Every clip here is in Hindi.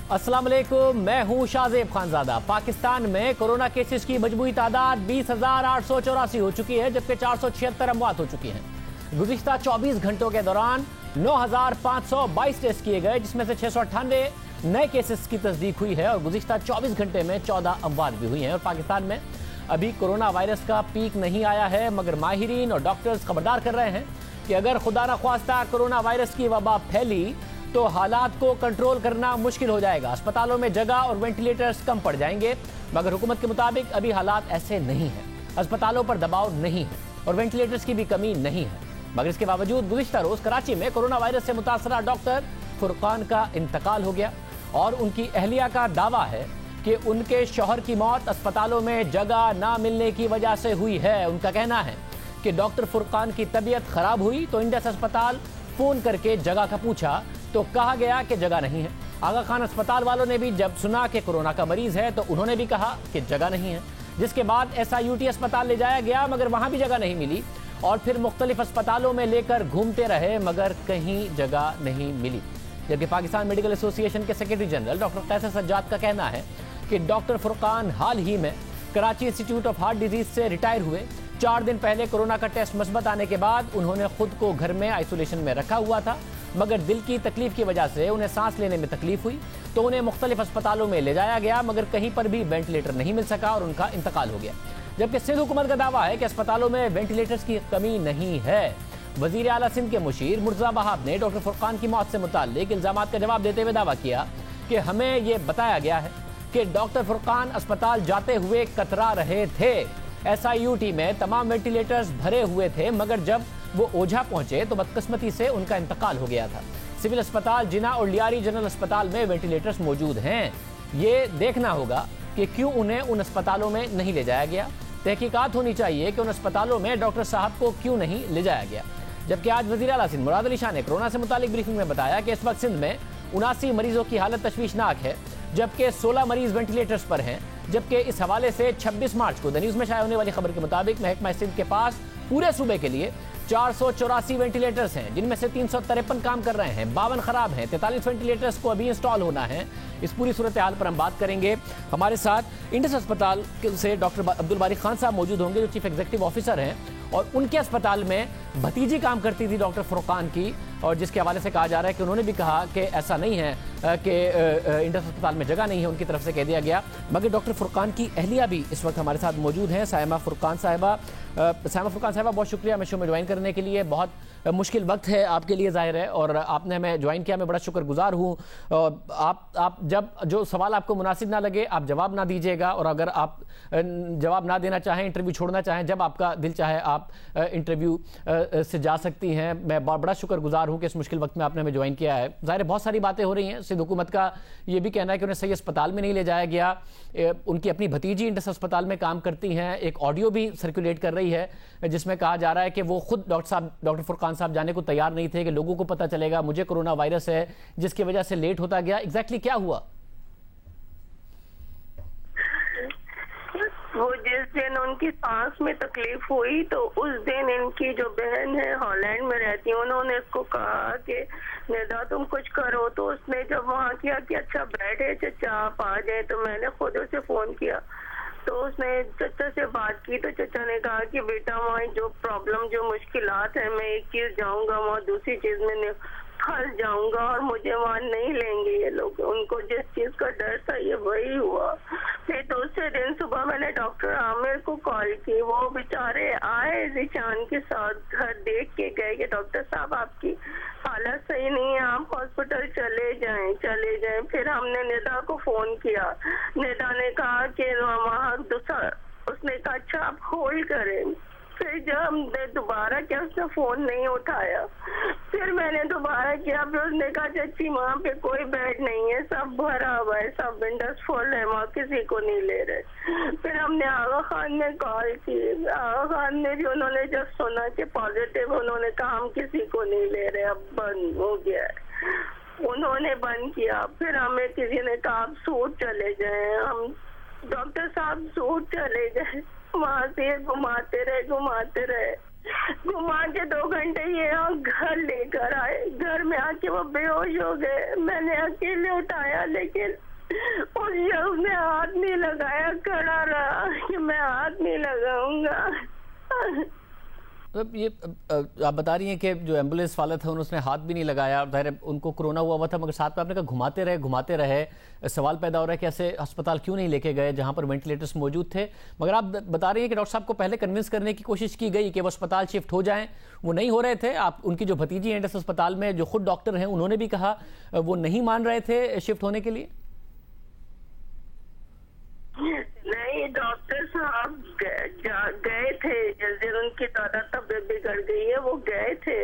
अस्सलाम वालेकुम, मैं हूं शाहजेब खानजादा। पाकिस्तान में कोरोना केसेस की मजमूई तादाद 20,884 हो चुकी है, जबकि 476 अमवात हो चुकी हैं। गुज़िश्ता 24 घंटों के दौरान 9,522 टेस्ट किए गए, जिसमें से 698 नए केसेस की तस्दीक हुई है और गुज़िश्ता 24 घंटे में 14 अमवात भी हुई हैं। और पाकिस्तान में अभी कोरोना वायरस का पीक नहीं आया है, मगर माहिरीन और डॉक्टर्स खबरदार कर रहे हैं कि अगर खुदा न ख्वास्ता कोरोना वायरस की वबा फैली तो हालात को कंट्रोल करना मुश्किल हो जाएगा। अस्पतालों में जगह और वेंटिलेटर्स कम पड़ जाएंगे, मगर हुकूमत के मुताबिक अभी हालात ऐसे नहीं हैं। अस्पतालों पर दबाव नहीं है और वेंटिलेटर्स की भी कमी नहीं है, मगर इसके बावजूद गुज़िश्ता रोज कराची में कोरोना वायरस से मुतासरा डॉक्टर फुरकान का इंतकाल हो गया और उनकी अहलिया का दावा है कि उनके शौहर की मौत अस्पतालों में जगह ना मिलने की वजह से हुई है। उनका कहना है कि डॉक्टर फुरकान की तबीयत खराब हुई तो इंडस अस्पताल फोन करके जगह का पूछा तो कहा गया कि जगह नहीं है। आगा खान अस्पताल वालों ने भी जब सुना कि कोरोना का मरीज है तो उन्होंने भी कहा कि जगह नहीं है, जिसके बाद SIUT अस्पताल ले जाया गया, मगर वहां भी जगह नहीं मिली और फिर मुख्तलिफ अस्पतालों में लेकर घूमते रहे, मगर कहीं जगह नहीं मिली। जबकि पाकिस्तान मेडिकल एसोसिएशन के सेक्रेटरी जनरल डॉक्टर कैसर सज्जाद का कहना है कि डॉक्टर फुरकान हाल ही में Karachi institute of heart disease से रिटायर हुए। 4 दिन पहले कोरोना का टेस्ट मुस्बत आने के बाद उन्होंने खुद को घर में आइसोलेशन में रखा हुआ था, मगर दिल की तकलीफ की वजह से उन्हें सांस लेने में तकलीफ हुई तो उन्हें मुख्तलिफ अस्पतालों में ले जाया गया, मगर कहीं पर भी वेंटिलेटर नहीं मिल सका और उनका इंतकाल हो गया। जबकि सिंध हुकूमत का दावा है कि अस्पतालों में वेंटिलेटर्स की कमी नहीं है। वजीर आला सिंध के मुशीर मुर्तज़ा वहाब ने डॉक्टर फुरकान की मौत से मुताल्लिक इल्जामात का जवाब देते हुए दावा किया कि हमें ये बताया गया है कि डॉक्टर फुरकान अस्पताल जाते हुए कतरा रहे थे। SIUT में तमाम वेंटिलेटर्स भरे हुए थे, मगर जब वो ओझा पहुंचे तो बदकिस्मती से उनका इंतकाल हो गया था। सिविल अस्पताल जिना और लियारी जनरल अस्पताल में वेंटिलेटर्स मौजूद हैं। ये देखना होगा कि क्यों उन्हें उन अस्पतालों में नहीं ले जाया गया। तहकीकात होनी चाहिए कि उन अस्पतालों में डॉक्टर साहब को क्यों नहीं ले जाया गया। जबकि आज वज़ीर आला सिंध मुराद अली शाह ने कोरोना से मुतालिक ब्रीफिंग में बताया कि इस वक्त सिंध में 79 मरीजों की हालत तशवीशनाक है, जबकि 16 मरीज वेंटिलेटर्स पर हैं। जबकि इस हवाले से 26 मार्च को द न्यूज़ में शाये होने वाली खबर के मुताबिक महकमा सिंध के पास पूरे सूबे के लिए 484 वेंटिलेटर्स हैं, जिनमें से 353 काम कर रहे हैं, 52 खराब हैं, 43 वेंटिलेटर्स को अभी इंस्टॉल होना है। इस पूरी सूरत हाल पर हम बात करेंगे। हमारे साथ इंडस अस्पताल से डॉक्टर अब्दुल बारी खान साहब मौजूद होंगे, जो चीफ एग्जीक्यूटिव ऑफिसर हैं और उनके अस्पताल में भतीजी काम करती थी डॉक्टर फुरकान की, और जिसके हवाले से कहा जा रहा है कि उन्होंने भी कहा कि ऐसा नहीं है कि इंडस अस्पताल में जगह नहीं है, उनकी तरफ से कह दिया गया। मगर डॉक्टर फुरकान की अहलिया भी इस वक्त हमारे साथ मौजूद हैं, सायमा फुरकान साहिबा। बहुत शुक्रिया हमें शो में ज्वाइन करने के लिए। बहुत मुश्किल वक्त है आपके लिए ज़ाहिर है, और आपने हमें ज्वाइन किया, मैं बड़ा शुक्रगुजार हूँ। आप जब जो सवाल आपको मुनासिब ना लगे आप जवाब ना दीजिएगा, और अगर आप जवाब ना देना चाहें, इंटरव्यू छोड़ना चाहें, जब आपका दिल चाहे आप इंटरव्यू से जा सकती हैं। मैं बड़ा शुक्रगुजार हूँ कि इस मुश्किल वक्त में आपने हमें ज्वाइन किया है। ज़ाहिर है बहुत सारी बातें हो रही हैं। सिंध हुकूमत का ये भी कहना है कि उन्हें सही अस्पताल में नहीं ले जाया गया। उनकी अपनी भतीजी इंडस अस्पताल में काम करती हैं। एक ऑडियो भी सर्कुलेट कर रही है जिसमें कहा जा रहा है कि वो खुद डॉक्टर फुरकान साहब जाने को तैयार नहीं थे कि लोगों को पता चलेगा मुझे कोरोना वायरस है, जिसकी वजह से लेट होता गया। एग्जैक्टली क्या हुआ? वो जिस दिन उनकी सांस में तकलीफ हुई तो उस दिन इनकी जो बहन है हॉलैंड में रहती है, उन्होंने इसको कहा कि निदा तुम कुछ करो। तो उसने जब वहाँ किया कि अच्छा बैठे चचा आप आ जाए, तो मैंने खुद उसे फोन किया तो उसने चचा से बात की तो चचा ने कहा कि बेटा वहाँ जो प्रॉब्लम जो मुश्किलात है, मैं एक चीज जाऊंगा वहाँ दूसरी चीज में फंस जाऊंगा और मुझे वहाँ नहीं लेंगे ये लोग। उनको जिस चीज का डर था ये वही हुआ। फिर दूसरे दिन सुबह मैंने डॉक्टर आमिर को कॉल की, वो बेचारे आए रिचान के साथ घर देख के गए कि डॉक्टर साहब आपकी हालत सही नहीं है, आप हॉस्पिटल चले जाएं। फिर हमने निदा को फोन किया, निदा ने कहा कि वहाँ दूसरा, उसने कहा अच्छा आप होल्ड करें। फिर जब हमने दोबारा किया उसने फोन नहीं उठाया, फिर मैंने दोबारा किया, फिर उसने कहा चाची वहाँ पे कोई बेड नहीं है, सब भरा हुआ है, सब विंडोज फुल है, वहाँ किसी को नहीं ले रहे। फिर हमने आगा खान में कॉल की, आगा खान ने भी उन्होंने जब सुना कि पॉजिटिव, उन्होंने कहा हम किसी को नहीं ले रहे, अब बंद हो गया है। उन्होंने बंद किया। फिर हमें किसी ने कहा आप सूट चले जाए, हम डॉक्टर साहब सूट चले गए, वहां से घुमाते रहे। घुमा के 2 घंटे ये घर लेकर आए। घर में आके वो बेहोश हो गए। मैंने अकेले उठाया, लेकिन उस शख्स ने हाथ नहीं लगाया, खड़ा रहा कि मैं हाथ नहीं लगाऊंगा। तो ये आप बता रही हैं कि जो एम्बुलेंस वाला था उसने हाथ भी नहीं लगाया, ज़ाहिर है उनको कोरोना हुआ था, मगर साथ में आपने कहा घुमाते रहे। सवाल पैदा हो रहा है कि ऐसे अस्पताल क्यों नहीं लेके गए जहां पर वेंटिलेटर्स मौजूद थे। मगर आप बता रही हैं कि डॉक्टर साहब को पहले कन्विंस करने की कोशिश की गई कि वो अस्पताल शिफ्ट हो जाएं, वो नहीं हो रहे थे। आप उनकी जो भतीजी हैं इस अस्पताल में, जो खुद डॉक्टर हैं, उन्होंने भी कहा वो नहीं मान रहे थे शिफ्ट होने के लिए। नहीं, डॉक्टर साहब गए थे जिस दिन उनकी ज्यादा तबीयत बिगड़ गई है, वो गए थे।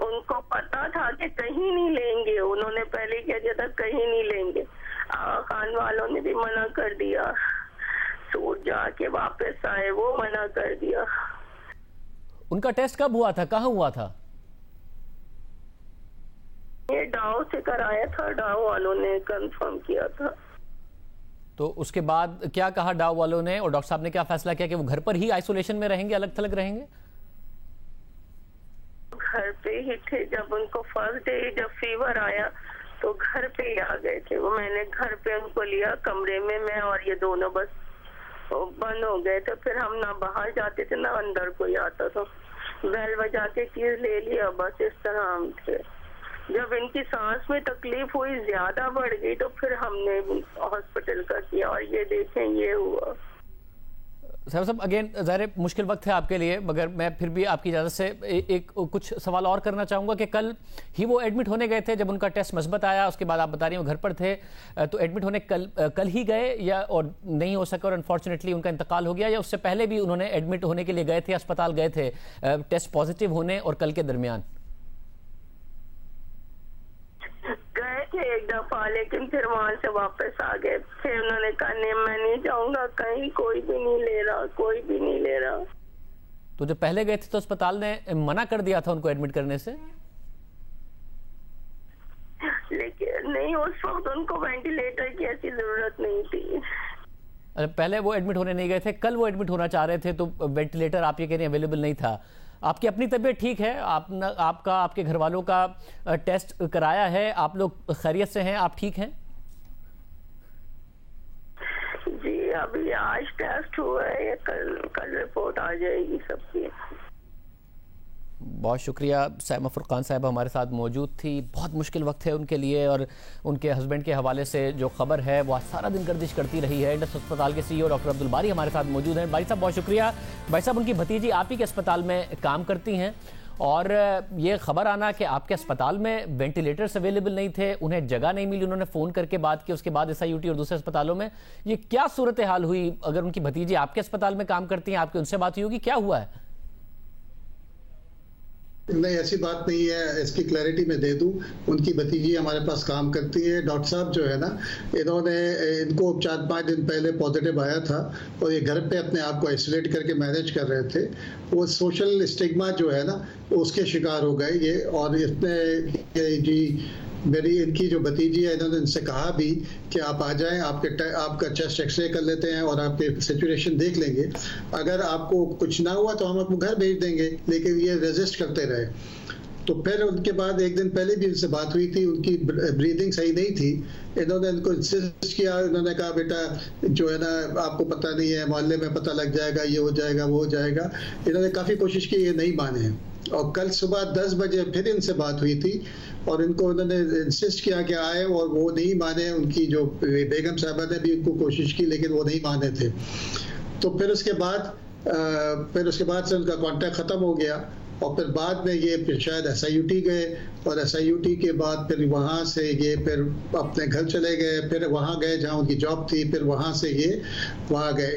उनको पता था कि कहीं नहीं लेंगे, उन्होंने पहले कह दिया था कहीं नहीं लेंगे। खान वालों ने भी मना कर दिया, तो जाके वापस आए, वो मना कर दिया। उनका टेस्ट कब हुआ था, कहाँ हुआ था? ये डाव से कराया था, डाव वालों ने कंफर्म किया था। तो उसके बाद क्या कहा डाव वालों ने, और डॉक्टर साहब ने क्या फैसला किया कि वो घर पर ही आइसोलेशन में रहेंगे, अलग थलग रहेंगे? घर पे ही थे। जब उनको फर्स्ट डे जब फीवर आया तो घर पे ही आ गए थे वो। मैंने घर पे उनको लिया कमरे में, मैं और ये दोनों बस बंद हो गए थे। फिर हम ना बाहर जाते थे ना अंदर कोई आता था। बेल बजा के चीज ले लिया, बस इस तरह हम थे। जब इनकी सांस में तकलीफ हुई, ज्यादा बढ़ गई, तो फिर हमने हॉस्पिटल का किया और ये देखें ये हुआ। साहब अगेन ज़ाहिर मुश्किल वक्त है आपके लिए, मगर मैं फिर भी आपकी इजाज़त से एक कुछ सवाल और करना चाहूँगा कि कल ही वो एडमिट होने गए थे, जब उनका टेस्ट मस्बत आया उसके बाद आप बता रही हैं वो घर पर थे, तो एडमिट होने कल ही गए या और नहीं हो सका और अनफॉर्चुनेटली उनका इंतकाल हो गया, या उससे पहले भी उन्होंने एडमिट होने के लिए गए थे, अस्पताल गए थे टेस्ट पॉजिटिव होने और कल के दरमियान? गए थे एक दफा, लेकिन फिर वहां से वापस आ गए। फिर उन्होंने कहा नहीं, मैं नहीं जाऊंगा कहीं, कोई भी नहीं ले रहा, कोई भी नहीं ले रहा। तो जब पहले गए थे तो अस्पताल ने मना कर दिया था उनको एडमिट करने से? लेकिन नहीं, उस वक्त उनको वेंटिलेटर की ऐसी जरूरत नहीं थी। पहले वो एडमिट होने नहीं गए थे, कल वो एडमिट होना चाह रहे थे, तो वेंटिलेटर आप ये कह रहे हैं अवेलेबल नहीं था। आपकी अपनी तबीयत ठीक है? आपका आपके घर वालों का टेस्ट कराया है, आप लोग खैरियत से हैं, आप ठीक हैं? जी, अभी आज टेस्ट हुआ है, कल रिपोर्ट आ जाएगी सबकी। बहुत शुक्रिया। साइमा फुरकान साहिबा हमारे साथ मौजूद थी। बहुत मुश्किल वक्त है उनके लिए, और उनके हस्बैंड के हवाले से जो खबर है वो सारा दिन गर्दिश करती रही है। इंडस अस्पताल के CEO डॉक्टर अब्दुल बारी हमारे साथ मौजूद हैं। बारी साहब बहुत शुक्रिया। भाई साहब, उनकी भतीजी आप ही के अस्पताल में काम करती हैं, और ये खबर आना कि आपके अस्पताल में वेंटिलेटर्स अवेलेबल नहीं थे, उन्हें जगह नहीं मिली, उन्होंने फ़ोन करके बात की, उसके बाद SIUT और दूसरे अस्पतालों में, ये क्या सूरत हाल हुई? अगर उनकी भतीजी आपके अस्पताल में काम करती हैं, आपकी उनसे बात हुई होगी, क्या हुआ है? नहीं, ऐसी बात नहीं है, इसकी क्लैरिटी मैं दे दूं। उनकी भतीजी हमारे पास काम करती है। डॉक्टर साहब जो है ना, इनको 4-5 दिन पहले पॉजिटिव आया था और ये घर पे अपने आप को आइसोलेट करके मैनेज कर रहे थे। वो सोशल स्टिग्मा जो है ना, उसके शिकार हो गए ये। और इसने जी इनकी जो भतीजी है, इन्होंने इनसे कहा भी कि आप आ जाएं, आपका चेस्ट एक्सरे कर लेते हैं और आपके सिचुएशन देख लेंगे। अगर आपको कुछ ना हुआ तो हम आपको घर भेज देंगे, लेकिन ये रेजिस्ट करते रहे। तो फिर उनके बाद एक दिन पहले भी उनसे बात हुई थी, उनकी ब्रीदिंग सही नहीं थी। इन्होंने इनको इंसिस्ट किया, इन्होंने कहा बेटा जो है ना, आपको पता नहीं है, मोहल्ले में पता लग जाएगा, ये हो जाएगा, वो हो जाएगा। इन्होंने काफ़ी कोशिश की, ये नहीं माने। और कल सुबह 10 बजे फिर इनसे बात हुई थी और इनको उन्होंने इंसिस्ट किया कि आए, और वो नहीं माने। उनकी जो बेगम साहबा ने भी उनको कोशिश की, लेकिन वो नहीं माने थे। तो फिर उसके बाद से उनका कॉन्टैक्ट ख़त्म हो गया। और फिर बाद में ये फिर शायद SIUT गए, और SIUT के बाद फिर वहाँ से ये फिर अपने घर चले गए, फिर वहाँ गए जहाँ उनकी जॉब थी, फिर वहाँ से ये वहाँ गए।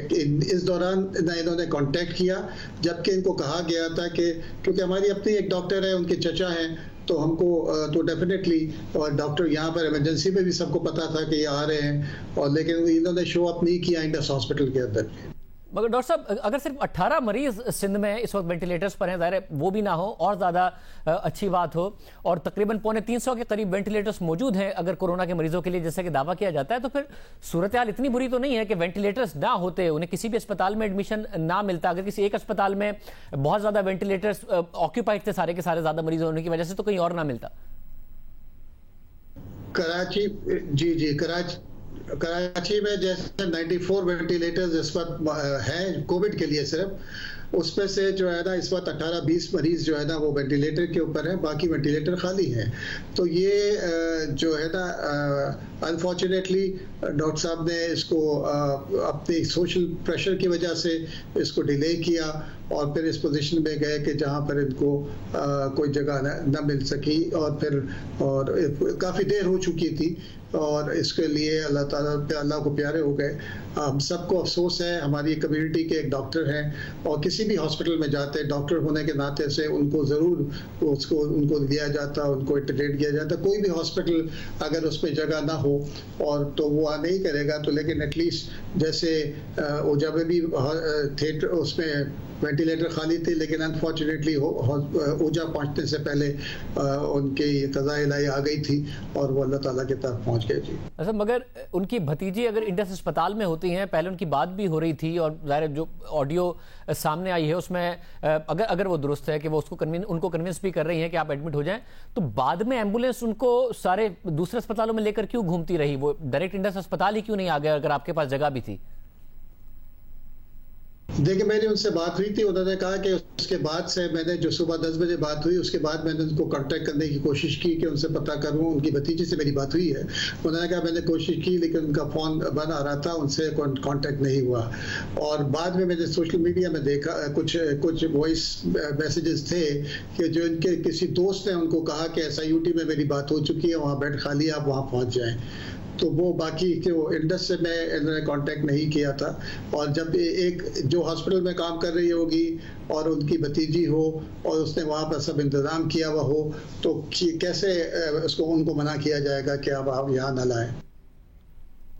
इस दौरान ना इन्होंने कांटेक्ट किया, जबकि इनको कहा गया था कि क्योंकि हमारी अपनी एक डॉक्टर है, उनके चचा हैं, तो हमको तो डेफिनेटली, और डॉक्टर यहाँ पर इमरजेंसी में भी सबको पता था कि ये आ रहे हैं, और लेकिन इन्होंने शो अप नहीं किया इंडस हॉस्पिटल के अंदर। मगर डॉक्टर साहब, अगर सिर्फ 18 मरीज सिंध में इस वक्त वेंटिलेटर्स पर हैं, ज़ाहिर है वो भी ना हो और ज़्यादा अच्छी बात हो, और तकरीबन 250 के करीब वेंटिलेटर्स मौजूद हैं अगर कोरोना के मरीजों के लिए, जैसा कि दावा किया जाता है, तो फिर सूरत हाल इतनी बुरी तो नहीं है कि वेंटिलेटर्स ना होते, उन्हें किसी भी अस्पताल में एडमिशन ना मिलता, अगर किसी एक अस्पताल में बहुत ज़्यादा वेंटिलेटर्स ऑक्यूपाइड थे सारे के सारे ज़्यादा मरीज होने की वजह से, तो कहीं और ना मिलता? कराची, जी कराची में जैसे 94 वेंटिलेटर्स इस वक्त हैं कोविड के लिए सिर्फ, उसमें से जो है ना इस वक्त 18-20 मरीज जो है ना वो वेंटिलेटर के ऊपर है, बाकी वेंटिलेटर खाली हैं। तो ये जो है ना अनफॉर्चुनेटली डॉक्टर साहब ने इसको अपनी सोशल प्रेशर की वजह से इसको डिले किया और फिर इस पोजीशन में गए कि जहां पर इनको कोई जगह न मिल सकी, और काफ़ी देर हो चुकी थी, और इसके लिए अल्लाह को प्यारे हो गए। हम सबको अफसोस है, हमारी कम्युनिटी के एक डॉक्टर हैं और किसी भी हॉस्पिटल में जाते हैं डॉक्टर होने के नाते से उनको ज़रूर उनको लिया जाता, उनको इंटरटेन किया जाता। कोई भी हॉस्पिटल अगर उसमें जगह ना हो और तो वो नहीं करेगा, तो लेकिन एटलीस्ट जैसे ओजा में भी थिएटर उसमें वेंटिलेटर खाली थे, लेकिन अनफॉर्चुनेटली ओजा पहुंचने से पहले उनकी कज़ा इलाही आ गई थी और वो अल्लाह ताला की तरफ पहुंच गए। जी अच्छा, मगर उनकी भतीजी अगर इंडस अस्पताल में होती हैं, पहले उनकी बात भी हो रही थी और ज़ाहिर जो ऑडियो सामने आई है उसमें अगर वो दुरुस्त है कि वो उनको कन्विंस भी कर रही हैं कि आप एडमिट हो जाएं, तो बाद में एम्बुलेंस उनको सारे दूसरे अस्पतालों में लेकर क्यों घूमती रही? वो डायरेक्ट इंडस अस्पताल ही क्यों नहीं आ गया अगर आपके पास जगह भी थी? देखिए, मेरी उनसे बात हुई थी, उन्होंने कहा कि उसके बाद से मैंने जो सुबह 10 बजे बात हुई उसके बाद मैंने उनको कांटेक्ट करने की कोशिश की कि उनसे पता करूं, उनकी भतीजी से मेरी बात हुई है। उन्होंने कहा मैंने कोशिश की लेकिन उनका फ़ोन बंद आ रहा था, उनसे कांटेक्ट नहीं हुआ। और बाद में मैंने सोशल मीडिया में देखा कुछ वॉइस मैसेजेस थे कि जो इनके किसी दोस्त ने उनको कहा कि SIUT में मेरी बात हो चुकी है, वहाँ बेड खाली है, आप वहाँ पहुँच जाएँ। तो वो बाकी के वो इंडस से मैं इन्होंने कांटेक्ट नहीं किया था। और जब एक जो हॉस्पिटल में काम कर रही होगी और उनकी भतीजी हो और उसने वहाँ पर सब इंतज़ाम किया हुआ हो, तो कैसे उनको मना किया जाएगा कि अब आप यहाँ न लाएं।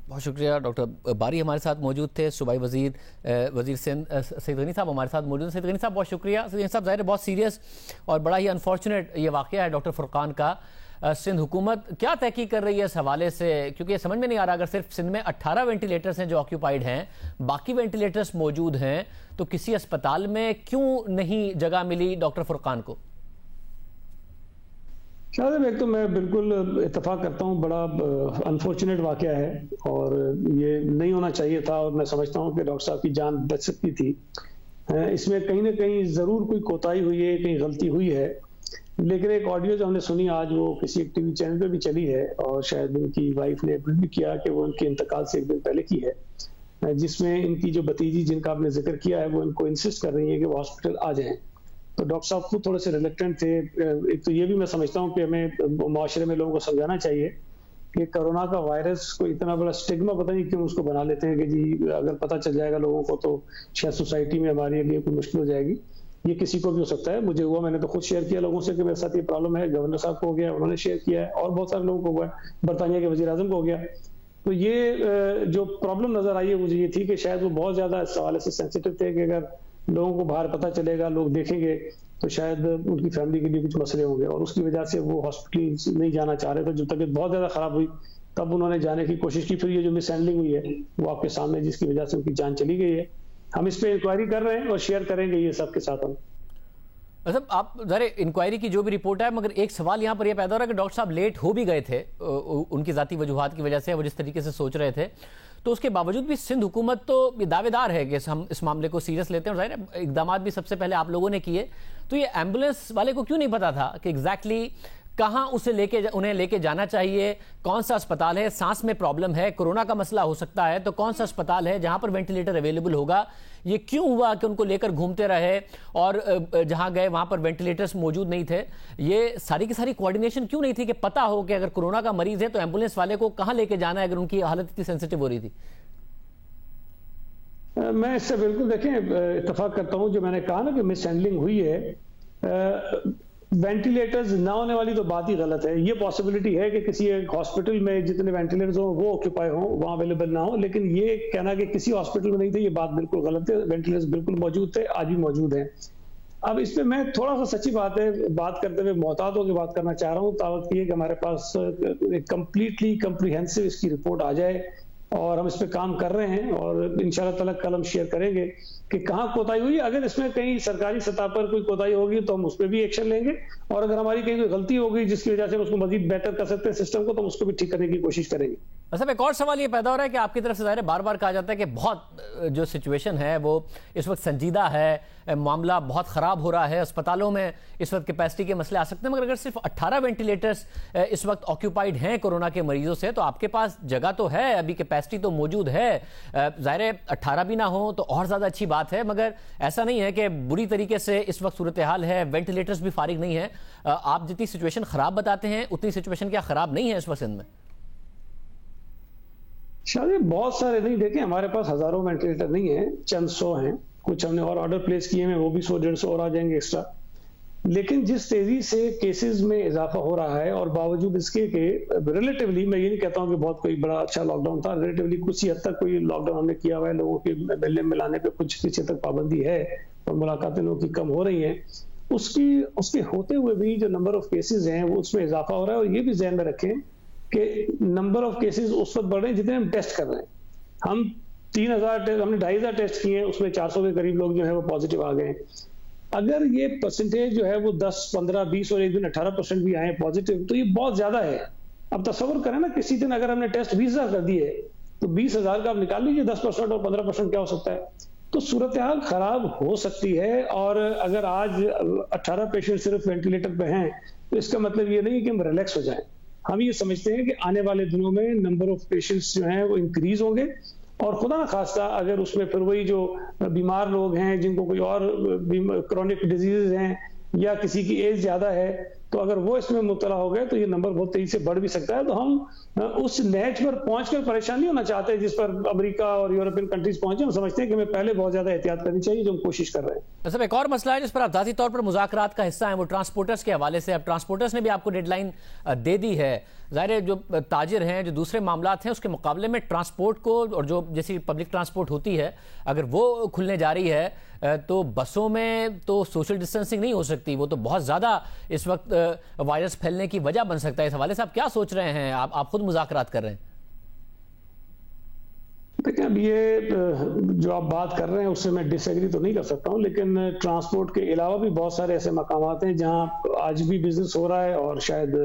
बहुत शुक्रिया। डॉक्टर बारी हमारे साथ मौजूद थे, सूबाई वजीर सिंध सईद गनी साहब हमारे साथ मौजूद हैं। सईद गनी साहब बहुत शुक्रिया। सईद गनी साहब, ज़ाहिर है बहुत सीरियस और बड़ा ही अनफॉर्चुनेट ये वाक़या है डॉक्टर फुरकान का। सिंध हुकूमत क्या तहकीक कर रही है इस हवाले से, क्योंकि ये समझ में नहीं आ रहा, अगर सिर्फ सिंध में 18 वेंटिलेटर्स हैं जो ऑक्यूपाइड हैं, बाकी वेंटिलेटर्स मौजूद हैं, तो किसी अस्पताल में क्यों नहीं जगह मिली डॉक्टर फुरकान को? शायद एक तो मैं बिल्कुल इत्तेफाक करता हूँ, बड़ा अनफॉर्चुनेट वाकया है और ये नहीं होना चाहिए था, और मैं समझता हूँ कि डॉक्टर साहब की जान बच सकती थी। इसमें कहीं ना कहीं ज़रूर कोई कोताही हुई है, कहीं गलती हुई है। लेकिन एक ऑडियो जो हमने सुनी आज, वो किसी एक टीवी चैनल पे भी चली है और शायद उनकी वाइफ ने एडमिट भी किया कि वो उनके इंतकाल से एक दिन पहले की है, जिसमें इनकी जो भतीजी जिनका आपने जिक्र किया है वो इनको इंसिस्ट कर रही है कि वो हॉस्पिटल आ जाएं। तो डॉक्टर साहब खुद थोड़े से रिलेक्टेंट थे। एक तो ये भी मैं समझता हूँ कि हमें माशरे में लोगों को समझाना चाहिए कि कोरोना का वायरस को इतना बड़ा स्टिग्मा पता नहीं क्यों उसको बना लेते हैं कि जी अगर पता चल जाएगा लोगों को तो शायद सोसाइटी में हमारे लिए कोई मुश्किल हो जाएगी। ये किसी को भी हो सकता है, मुझे हुआ, मैंने तो खुद शेयर किया लोगों से कि मेरे साथ ये प्रॉब्लम है, गवर्नर साहब को हो गया, उन्होंने शेयर किया है, और बहुत सारे लोगों को हुआ है, बरतानिया के वजीर आजम को हो गया। तो ये जो प्रॉब्लम नजर आई है मुझे ये थी कि शायद वो बहुत ज्यादा इस हवाले से सेंसिटिव थे कि अगर लोगों को बाहर पता चलेगा, लोग देखेंगे, तो शायद उनकी फैमिली के लिए कुछ मसले होंगे, और उसकी वजह से वो हॉस्पिटल नहीं जाना चाह रहे थे। जब तबीयत बहुत ज्यादा खराब हुई तब उन्होंने जाने की कोशिश की। फिर ये जो मिसहैंडलिंग हुई है वो आपके सामने, जिसकी वजह से उनकी जान चली गई है। हम इस पे इंक्वायरी कर रहे हैं और शेयर करेंगे ये सबके साथ हम। अच्छा, आप ज़रा इंक्वायरी की जो भी रिपोर्ट है, मगर एक सवाल यहाँ पर यह पैदा हो रहा है कि डॉक्टर साहब लेट हो भी गए थे उनकी ज़ाती वजूहात की वजह से, वो जिस तरीके से सोच रहे थे, तो उसके बावजूद भी सिंध हुकूमत तो दावेदार है कि हम इस मामले को सीरियस लेते हैं और ज़ाहिर है इकदाम भी सबसे पहले आप लोगों ने किए। तो ये एम्बुलेंस वाले को क्यों नहीं पता था कि एग्जैक्टली कहाँ उन्हें लेके जाना चाहिए, कौन सा अस्पताल है, सांस में प्रॉब्लम है, कोरोना का मसला हो सकता है, तो कौन सा अस्पताल है जहां पर वेंटिलेटर अवेलेबल होगा? ये क्यों हुआ कि उनको लेकर घूमते रहे और जहां गए वहां पर वेंटिलेटर्स मौजूद नहीं थे? ये सारी की सारी कोऑर्डिनेशन क्यों नहीं थी कि पता हो कि अगर कोरोना का मरीज है तो एम्बुलेंस वाले को कहां लेके जाना है अगर उनकी हालत इतनी सेंसिटिव हो रही थी? मैं इससे बिल्कुल देखें इत्तेफाक करता हूं, जो मैंने कहा ना कि मिसहैंडलिंग हुई है। वेंटिलेटर्स ना होने वाली तो बात ही गलत है। ये पॉसिबिलिटी है कि किसी एक हॉस्पिटल में जितने वेंटिलेटर्स हो वो ऑक्यूपाई हो, वहां अवेलेबल ना हो, लेकिन ये कहना कि किसी हॉस्पिटल में नहीं थे, ये बात बिल्कुल गलत है। वेंटिलेटर्स बिल्कुल मौजूद थे, आज भी मौजूद हैं। अब इसमें मैं थोड़ा सा सच्ची बात है बात करते हुए मोहतात होकर बात करना चाह रहा हूँ, ताकि कि हमारे पास कंप्लीटली कम्प्रीहेंसिव इसकी रिपोर्ट आ जाए, और हम इस पे काम कर रहे हैं और इंशाल्लाह ताला कल हम शेयर करेंगे कि कहाँ कोताही हुई। अगर इसमें कहीं सरकारी सतह पर कोई कोताही होगी तो हम उस पर भी एक्शन लेंगे, और अगर हमारी कहीं कोई गलती होगी जिसकी वजह से हम उसको मजीद बेहतर कर सकते हैं सिस्टम को, तो हम उसको भी ठीक करने की कोशिश करेंगे। अच्छा, एक और सवाल ये पैदा हो रहा है कि आपकी तरफ से ज़ाहिर बार बार कहा जाता है कि बहुत जो सिचुएशन है वो इस वक्त संजीदा है, मामला बहुत ख़राब हो रहा है, अस्पतालों में इस वक्त कैपेसिटी के मसले आ सकते हैं, मगर अगर सिर्फ 18 वेंटिलेटर्स इस वक्त ऑक्यूपाइड हैं कोरोना के मरीजों से, तो आपके पास जगह तो है, अभी कैपेसिटी तो मौजूद है। ज़ाहिर है 18 भी ना हो तो और ज़्यादा अच्छी बात है, मगर ऐसा नहीं है कि बुरी तरीके से इस वक्त सूरत हाल है, वेंटिलेटर्स भी फारिग नहीं है। आप जितनी सिचुएशन ख़राब बताते हैं उतनी सिचुएशन क्या ख़राब नहीं है इस वक्त सिंध में? शायद बहुत सारे नहीं, देखें हमारे पास हजारों वेंटिलेटर नहीं है, चंद 100 हैं, कुछ हमने और ऑर्डर प्लेस किए हैं, वो भी 100-150 और आ जाएंगे एक्स्ट्रा। लेकिन जिस तेजी से केसेस में इजाफा हो रहा है, और बावजूद इसके कि रिलेटिवली, मैं ये नहीं कहता हूँ कि बहुत कोई बड़ा अच्छा लॉकडाउन था, रिलेटिवली कुछ ही हद तक कोई लॉकडाउन हमने किया हुआ है, लोगों के मिलने मिलाने पे कुछ हद तक पाबंदी है और मुलाकातें लोगों की कम हो रही हैं, उसके होते हुए भी जो नंबर ऑफ केसेज हैं वो उसमें इजाफा हो रहा है। और ये भी ध्यान में रखें कि नंबर ऑफ केसेस उस वक्त बढ़ रहे हैं जितने हम टेस्ट कर रहे हैं। हम 3000 टेस्ट, हमने 2500 टेस्ट किए हैं, उसमें 400 के करीब लोग जो है वो पॉजिटिव आ गए। अगर ये परसेंटेज जो है वो 10, 15, 20 और एक दिन 18% भी आए पॉजिटिव, तो ये बहुत ज्यादा है। अब तस्वर करें ना, किसी दिन अगर हमने टेस्ट 20,000 कर दिए तो 20,000 का आप निकाल लीजिए 10% और 15% क्या हो सकता है। तो सूरत हाल खराब हो सकती है। और अगर आज 18 पेशेंट सिर्फ वेंटिलेटर पे हैं तो इसका मतलब ये नहीं कि हम रिलैक्स हो जाएं। हम ये समझते हैं कि आने वाले दिनों में नंबर ऑफ पेशेंट्स जो हैं वो इंक्रीज होंगे, और खुदा न खास्ता अगर उसमें फिर वही जो बीमार लोग हैं जिनको कोई और क्रॉनिक डिजीज हैं या किसी की एज ज्यादा है, तो अगर वो इसमें मुब्तला हो गए तो ये नंबर बहुत तेजी से बढ़ भी सकता है। तो हम उस नहज पर पहुंचकर परेशान नहीं होना चाहते जिस पर अमेरिका और यूरोपियन कंट्रीज पहुंचे। हम समझते हैं कि हमें पहले बहुत ज्यादा एहतियात करनी चाहिए, जो हम कोशिश कर रहे हैं। सब एक और मसला है जिस पर आप ज़ाती तौर पर मुज़ाकरात का हिस्सा हैं, वो ट्रांसपोर्टर्स के हवाले से। अब ट्रांसपोर्टर्स ने भी आपको डेडलाइन दे दी है। ज़ाहिर है जो ताजिर हैं, जो दूसरे मामलात हैं, उसके मुकाबले में ट्रांसपोर्ट को, और जो जैसी पब्लिक ट्रांसपोर्ट होती है, अगर वो खुलने जा रही है तो बसों में तो सोशल डिस्टेंसिंग नहीं हो सकती। वो तो बहुत ज़्यादा इस वक्त वायरस फैलने की वजह बन सकता है। इस हवाले से आप क्या सोच रहे हैं? आप खुद मुज़ाकरात कर रहे हैं। देखिए, अब ये जो आप बात कर रहे हैं उससे मैं डिसएग्री तो नहीं कर सकता हूं, लेकिन ट्रांसपोर्ट के अलावा भी बहुत सारे ऐसे मकामात हैं जहां आज भी बिजनेस हो रहा है और शायद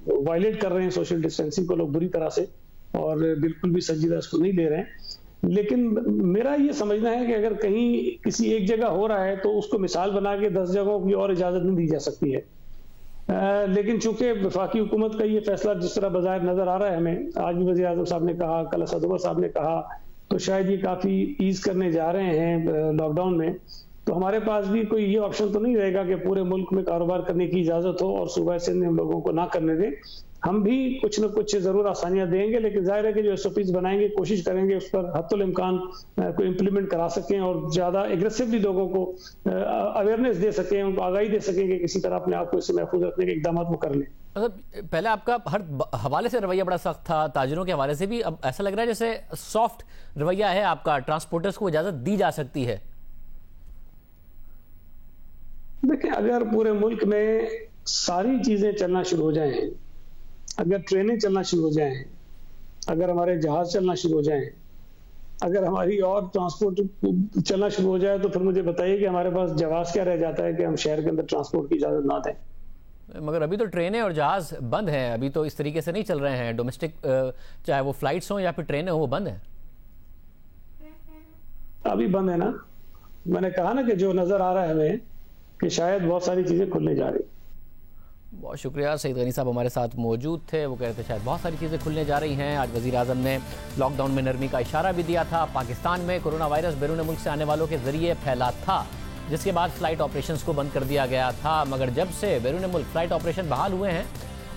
वायलेट कर रहे हैं सोशल डिस्टेंसिंग को लोग बुरी तरह से, और बिल्कुल भी संजीदा इसको नहीं ले रहे हैं। लेकिन मेरा ये समझना है कि अगर कहीं किसी एक जगह हो रहा है तो उसको मिसाल बना के 10 जगहों की और इजाजत नहीं दी जा सकती है। लेकिन चूंकि वफाकी हुकूमत का ये फैसला जिस तरह बाज़ाहिर नजर आ रहा है हमें, आज भी वज़ीर आज़म साहब ने कहा, कल असद साहब ने कहा, तो शायद ये काफ़ी ईज करने जा रहे हैं लॉकडाउन में। तो हमारे पास भी कोई ये ऑप्शन तो नहीं रहेगा कि पूरे मुल्क में कारोबार करने की इजाज़त हो और सूबा सिंध हम लोगों को ना करने दें। हम भी कुछ न कुछ ज़रूर आसानियां देंगे, लेकिन जाहिर है कि जो SOPs बनाएंगे कोशिश करेंगे उस पर हत्तुल इम्कान को इम्प्लीमेंट करा सकें और ज़्यादा एग्रेसिवली लोगों को अवेयरनेस दे सकें, उनको आगाही दे सकें कि किसी तरह अपने आप को इससे महफूज रखने के इकदाम वो कर लें। मतलब पहले आपका हर हवाले से रवैया बड़ा सख्त था, ताजिरों के हवाले से भी। अब ऐसा लग रहा है जैसे सॉफ्ट रवैया है आपका, ट्रांसपोर्टर्स को इजाज़त दी जा सकती है। देखिए, अगर पूरे मुल्क में सारी चीज़ें चलना शुरू हो जाएं, अगर ट्रेनें चलना शुरू हो जाएं, अगर हमारे जहाज चलना शुरू हो जाएं, अगर हमारी और ट्रांसपोर्ट चलना शुरू हो जाए, तो फिर मुझे बताइए कि हमारे पास जवाब क्या रह जाता है कि हम शहर के अंदर ट्रांसपोर्ट की इजाज़त ना दें। मगर अभी तो ट्रेनें और जहाज बंद हैं, अभी तो इस तरीके से नहीं चल रहे हैं। डोमेस्टिक चाहे वो फ्लाइट्स हों या फिर ट्रेनें हों, वो बंद हैं। अभी बंद है ना। मैंने कहा ना कि जो नजर आ रहा है हमें कि शायद बहुत सारी चीजें खुलने जा रही। बहुत शुक्रिया। सईद गनी साहब हमारे साथ मौजूद थे। वो कह रहे थे शायद बहुत सारी चीज़ें खुलने जा रही हैं। आज वज़ीर आज़म ने लॉकडाउन में नरमी का इशारा भी दिया था। पाकिस्तान में कोरोना वायरस बैरून मुल्क से आने वालों के जरिए फैला था, जिसके बाद फ्लाइट ऑपरेशंस को बंद कर दिया गया था। मगर जब से बैरून मुल्क फ्लाइट ऑपरेशन बहाल हुए हैं,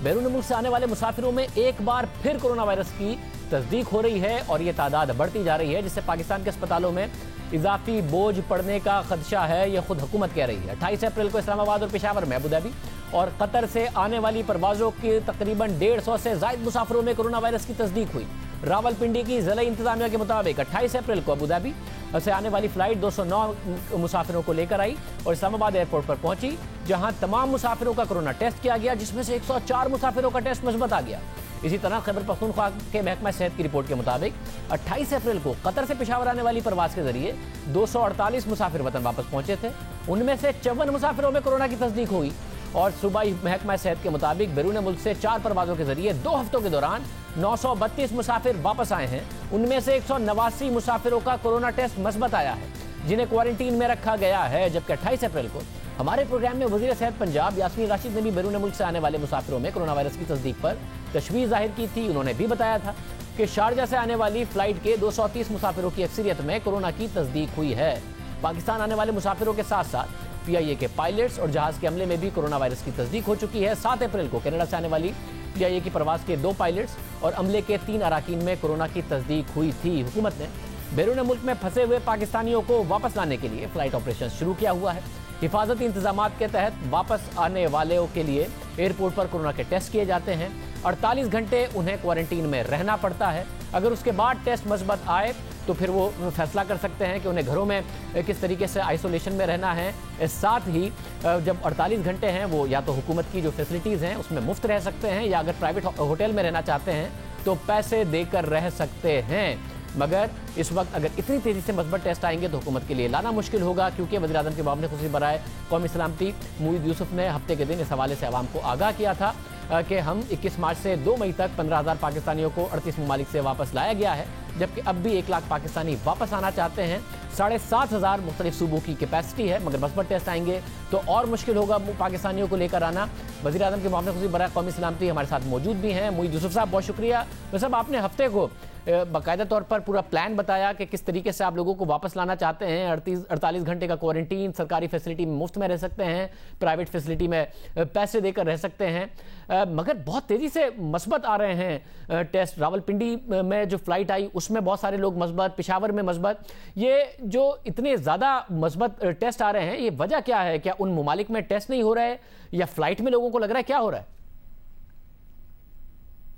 बैरून मुल्क से आने वाले मुसाफिरों में एक बार फिर कोरोना वायरस की तस्दीक हो रही है और ये तादाद बढ़ती जा रही है, जिससे पाकिस्तान के अस्पतालों में इजाफी बोझ पड़ने का खदशा है, यह खुद हुकूमत कह रही है। 28 अप्रैल को इस्लामाबाद और पेशावर में अबू धाबी और कतर से आने वाली परवाजों की तकरीबन 150 से ज्यादा मुसाफिरों में कोरोना वायरस की तस्दीक हुई। रावलपिंडी की जिला इंतजामिया के मुताबिक 28 अप्रैल को अबू धाबी से आने वाली फ्लाइट 209 मुसाफिरों को लेकर आई और इस्लामाबाद एयरपोर्ट पर पहुंची, जहां तमाम मुसाफिरों का कोरोना टेस्ट किया गया, जिसमें से 104 मुसाफिरों का टेस्ट मुस्बत आ गया। इसी तरह खैबर पख्तूनख्वा के महकमा सेहत की रिपोर्ट के मुताबिक 28 अप्रैल को कतर से पेशावर आने वाली परवाज के जरिए 248 मुसाफिर वतन वापस पहुंचे थे। उनमें से 54 मुसाफिरों में कोरोना की तस्दीक हुई और सूबाई महकमा सेहत के मुताबिक बैरून मुल्क से 4 परवाजों के जरिए 2 हफ्तों के दौरान 932 मुसाफिर वापस आए हैं। उनमें से 189 मुसाफिरों का कोरोना टेस्ट मुस्बत आया है, जिन्हें क्वारंटीन में रखा गया है। जबकि 28 अप्रैल को हमारे प्रोग्राम में वजीर सेहत पंजाब यास्मीन राशिद ने भी बैरून मुल्क से आने वाले मुसाफिरों में कोरोना वायरस की तस्दीक पर तशवीश जाहिर की थी। उन्होंने भी बताया था कि शारजा से आने वाली फ्लाइट के 230 मुसाफिरों की अक्सरियत में कोरोना की तस्दीक हुई है। पाकिस्तान आने वाले मुसाफिरों के साथ साथ PIA के पायलट्स और जहाज के अमले में भी कोरोना वायरस की तस्दीक हो चुकी है। 7 अप्रैल को कनाडा से आने वाली PIA की परवाज के 2 पायलट्स और अमले के 3 अराकीन में कोरोना की तस्दीक हुई थी। हुकूमत ने बैरून मुल्क में फंसे हुए पाकिस्तानियों को वापस लाने के लिए फ्लाइट ऑपरेशन शुरू किया हुआ है। हिफाजती इंतजाम के तहत वापस आने वालों के लिए एयरपोर्ट पर कोरोना के टेस्ट किए जाते हैं। 48 घंटे उन्हें क्वारंटीन में रहना पड़ता है। अगर उसके बाद टेस्ट मुस्बत आए तो फिर वो फैसला कर सकते हैं कि उन्हें घरों में किस तरीके से आइसोलेशन में रहना है। साथ ही जब 48 घंटे हैं वो या तो हुकूमत की जो फैसिलिटीज़ हैं उसमें मुफ्त रह सकते हैं, या अगर प्राइवेट होटल में रहना चाहते हैं तो पैसे देकर रह सकते हैं। मगर इस वक्त अगर इतनी तेज़ी से मुस्बत टेस्ट आएंगे तो हुकूमत के लिए लाना मुश्किल होगा, क्योंकि वज़ीर आज़म के मामले खुसूसी बराए कौमी सलामती मुईद यूसुफ ने हफ्ते के दिन इस हवाले से आवाम को आगाह किया था कि हम 21 मार्च से 2 मई तक 15,000 पाकिस्तानियों को 38 ममालिक से वापस लाया गया है, जबकि अब भी 1 लाख पाकिस्तानी वापस आना चाहते हैं। 7,500 मुख्तलिफ सूबों की कैपेसिटी है, मगर मुस्बत टेस्ट आएंगे तो और मुश्किल होगा पाकिस्तानियों को लेकर आना। वज़ीर आज़म के मामले खुसूसी बराए कौमी सलामती हमारे साथ मौजूद भी हैं। मुईद यूसुफ साहब, बहुत शुक्रिया। तो साहब, आपने हफ्ते को बाकायदा तौर पर पूरा प्लान बताया कि किस तरीके से आप लोगों को वापस लाना चाहते हैं। 48 घंटे का क्वारंटीन, सरकारी फैसिलिटी में मुफ्त में रह सकते हैं, प्राइवेट फैसिलिटी में पैसे देकर रह सकते हैं। मगर बहुत तेज़ी से मुस्बत आ रहे हैं टेस्ट। रावलपिंडी में जो फ्लाइट आई उसमें बहुत सारे लोग मुस्बत, पेशावर में मुस्बत। ये जो इतने ज़्यादा मुस्बत टेस्ट आ रहे हैं, ये वजह क्या है? क्या उन ममालिक में टेस्ट नहीं हो रहा है या फ्लाइट में लोगों को लग रहा है, क्या हो रहा है?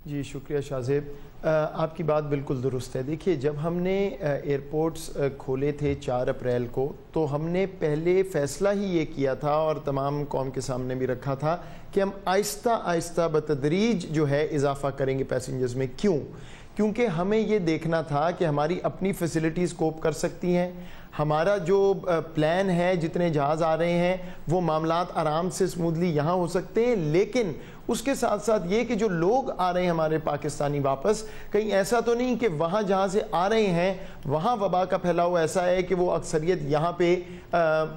जी शुक्रिया शाहजेब, आपकी बात बिल्कुल दुरुस्त है। देखिए, जब हमने एयरपोर्ट्स खोले थे 4 अप्रैल को, तो हमने पहले फ़ैसला ही ये किया था और तमाम कौम के सामने भी रखा था कि हम आहिस्ता आहिस्ता बतदरीज जो है इजाफ़ा करेंगे पैसेंजर्स में। क्योंकि हमें ये देखना था कि हमारी अपनी फैसिलिटीज़ कोप कर सकती हैं, हमारा जो प्लान है, जितने जहाज़ आ रहे हैं वो मामलात आराम से स्मूथली यहाँ हो सकते हैं। लेकिन उसके साथ साथ ये कि जो लोग आ रहे हैं हमारे पाकिस्तानी वापस, कहीं ऐसा तो नहीं कि वहाँ जहाँ से आ रहे हैं वहाँ वबा का फैलाव ऐसा है कि वो अक्सरियत यहाँ पे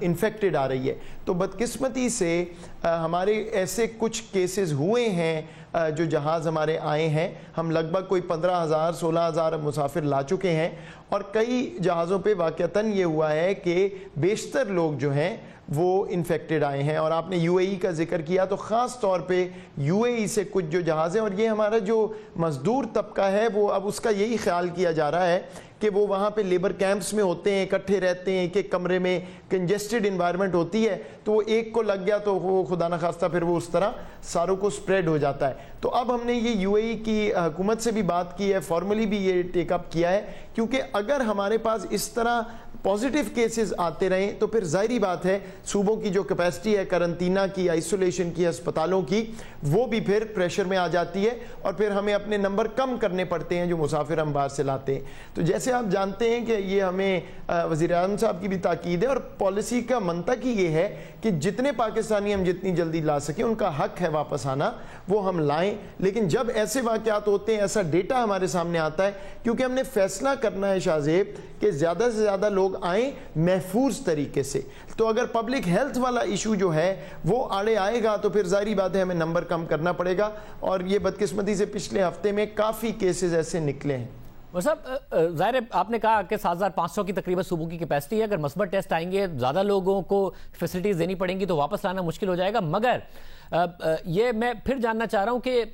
इन्फेक्टेड आ रही है। तो बदकिस्मती से हमारे ऐसे कुछ केसेस हुए हैं जो जहाज़ हमारे आए हैं। हम लगभग कोई 15,000 16,000 मुसाफिर ला चुके हैं और कई जहाज़ों पे वाक़तन ये हुआ है कि बेशतर लोग जो हैं वो इन्फेक्टेड आए हैं। और आपने UAE का जिक्र किया, तो ख़ास तौर पे UAE से कुछ जो जहाज़ हैं, और ये हमारा जो मज़दूर तबका है वो अब उसका यही ख्याल किया जा रहा है कि वो वहाँ पे लेबर कैंप्स में होते हैं, इकट्ठे रहते हैं, एक कमरे में कंजेस्टेड इन्वायरमेंट होती है, तो वो एक को लग गया तो वो खुदा न खास्ता फिर वो उस तरह सारों को स्प्रेड हो जाता है। तो अब हमने ये UAE की हुकूमत से भी बात की है, फॉर्मली भी ये टेकअप किया है, क्योंकि अगर हमारे पास इस तरह पॉजिटिव केसेस आते रहें तो फिर जाहिर बात है सूबों की जो कैपेसिटी है करंतना की, आइसोलेशन की, अस्पतालों की, वो भी फिर प्रेशर में आ जाती है और फिर हमें अपने नंबर कम करने पड़ते हैं जो मुसाफिर हम बाहर से लाते हैं। तो जैसे आप जानते हैं कि ये हमें वज़ीर आज़म साहब की भी ताकीद है और पॉलिसी का मंतक ही ये है कि जितने पाकिस्तानी हम जितनी जल्दी ला सकें, उनका हक है वापस आना, वो हम लाएं। लेकिन जब ऐसे वाक़यात होते हैं, ऐसा डेटा हमारे सामने आता है, क्योंकि हमने फैसला करना है शाहजेब कि ज़्यादा से ज़्यादा लोग आए महफूज तरीके से। तो अगर पब्लिक हेल्थ वाला इशू जो है वो आड़े आएगा तो फिर जाहिर बात है हमें नंबर कम करना पड़ेगा। और ये बदकिस्मती से पिछले हफ्ते में काफ़ी केसेस ऐसे निकले हैं। साहब, ज़ाहिर है आपने कहा कि 7,500 की तकरीबन सूबों की कैपेसिटी है। अगर मुस्बत टेस्ट आएंगे, ज़्यादा लोगों को फैसिलिटीज़ देनी पड़ेंगी तो वापस लाना मुश्किल हो जाएगा। मगर ये मैं फिर जानना चाह रहा हूं कि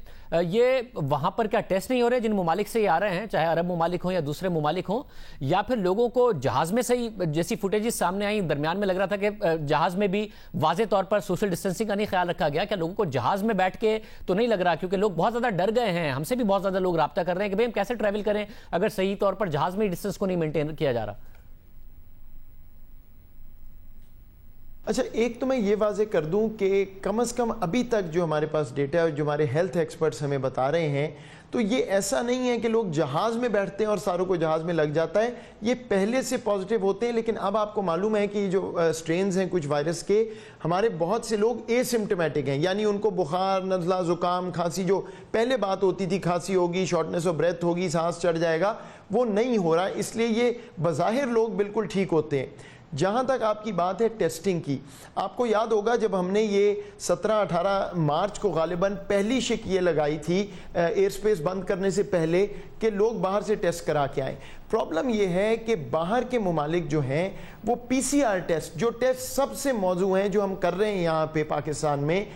ये वहां पर क्या टेस्ट नहीं हो रहे जिन ममालिक से ये आ रहे हैं, चाहे अरब ममालिक हों या दूसरे ममालिक हों, या फिर लोगों को जहाज में से ही जैसी फुटेजेस सामने आई दरमियान में लग रहा था कि जहाज में भी वाज़े तौर पर सोशल डिस्टेंसिंग का नहीं ख्याल रखा गया? क्या लोगों को जहाज में बैठ के तो नहीं लग रहा, क्योंकि लोग बहुत ज्यादा डर गए हैं, हमसे भी बहुत ज्यादा लोग राब्ता कर रहे हैं कि भाई हम कैसे ट्रैवल करें अगर सही तौर पर जहाज में डिस्टेंस को नहीं मेंटेन किया जा रहा? अच्छा, एक तो मैं ये वाजे कर दूं कि कम से कम अभी तक जो हमारे पास डेटा है, जो हमारे हेल्थ एक्सपर्ट्स हमें बता रहे हैं, तो ये ऐसा नहीं है कि लोग जहाज़ में बैठते हैं और सारों को जहाज़ में लग जाता है। ये पहले से पॉजिटिव होते हैं, लेकिन अब आपको मालूम है कि जो स्ट्रेन्स हैं कुछ वायरस के, हमारे बहुत से लोग एसिम्प्टोमेटिक हैं, यानी उनको बुखार, नज़ला, ज़ुकाम, खांसी, जो पहले बात होती थी खांसी होगी, शॉर्टनेस ऑफ ब्रेथ होगी, सांस चढ़ जाएगा, वो नहीं हो रहा। इसलिए ये बज़ाहिर लोग बिल्कुल ठीक होते हैं। जहाँ तक आपकी बात है टेस्टिंग की, आपको याद होगा जब हमने ये 17-18 मार्च को गालिबन पहली शिक ये लगाई थी एयर स्पेस बंद करने से पहले कि लोग बाहर से टेस्ट करा के आएँ। प्रॉब्लम ये है कि बाहर के ममालिक जो हैं वो PCR टेस्ट, जो टेस्ट सबसे मौजू हैं जो हम कर रहे हैं यहाँ पे पाकिस्तान में,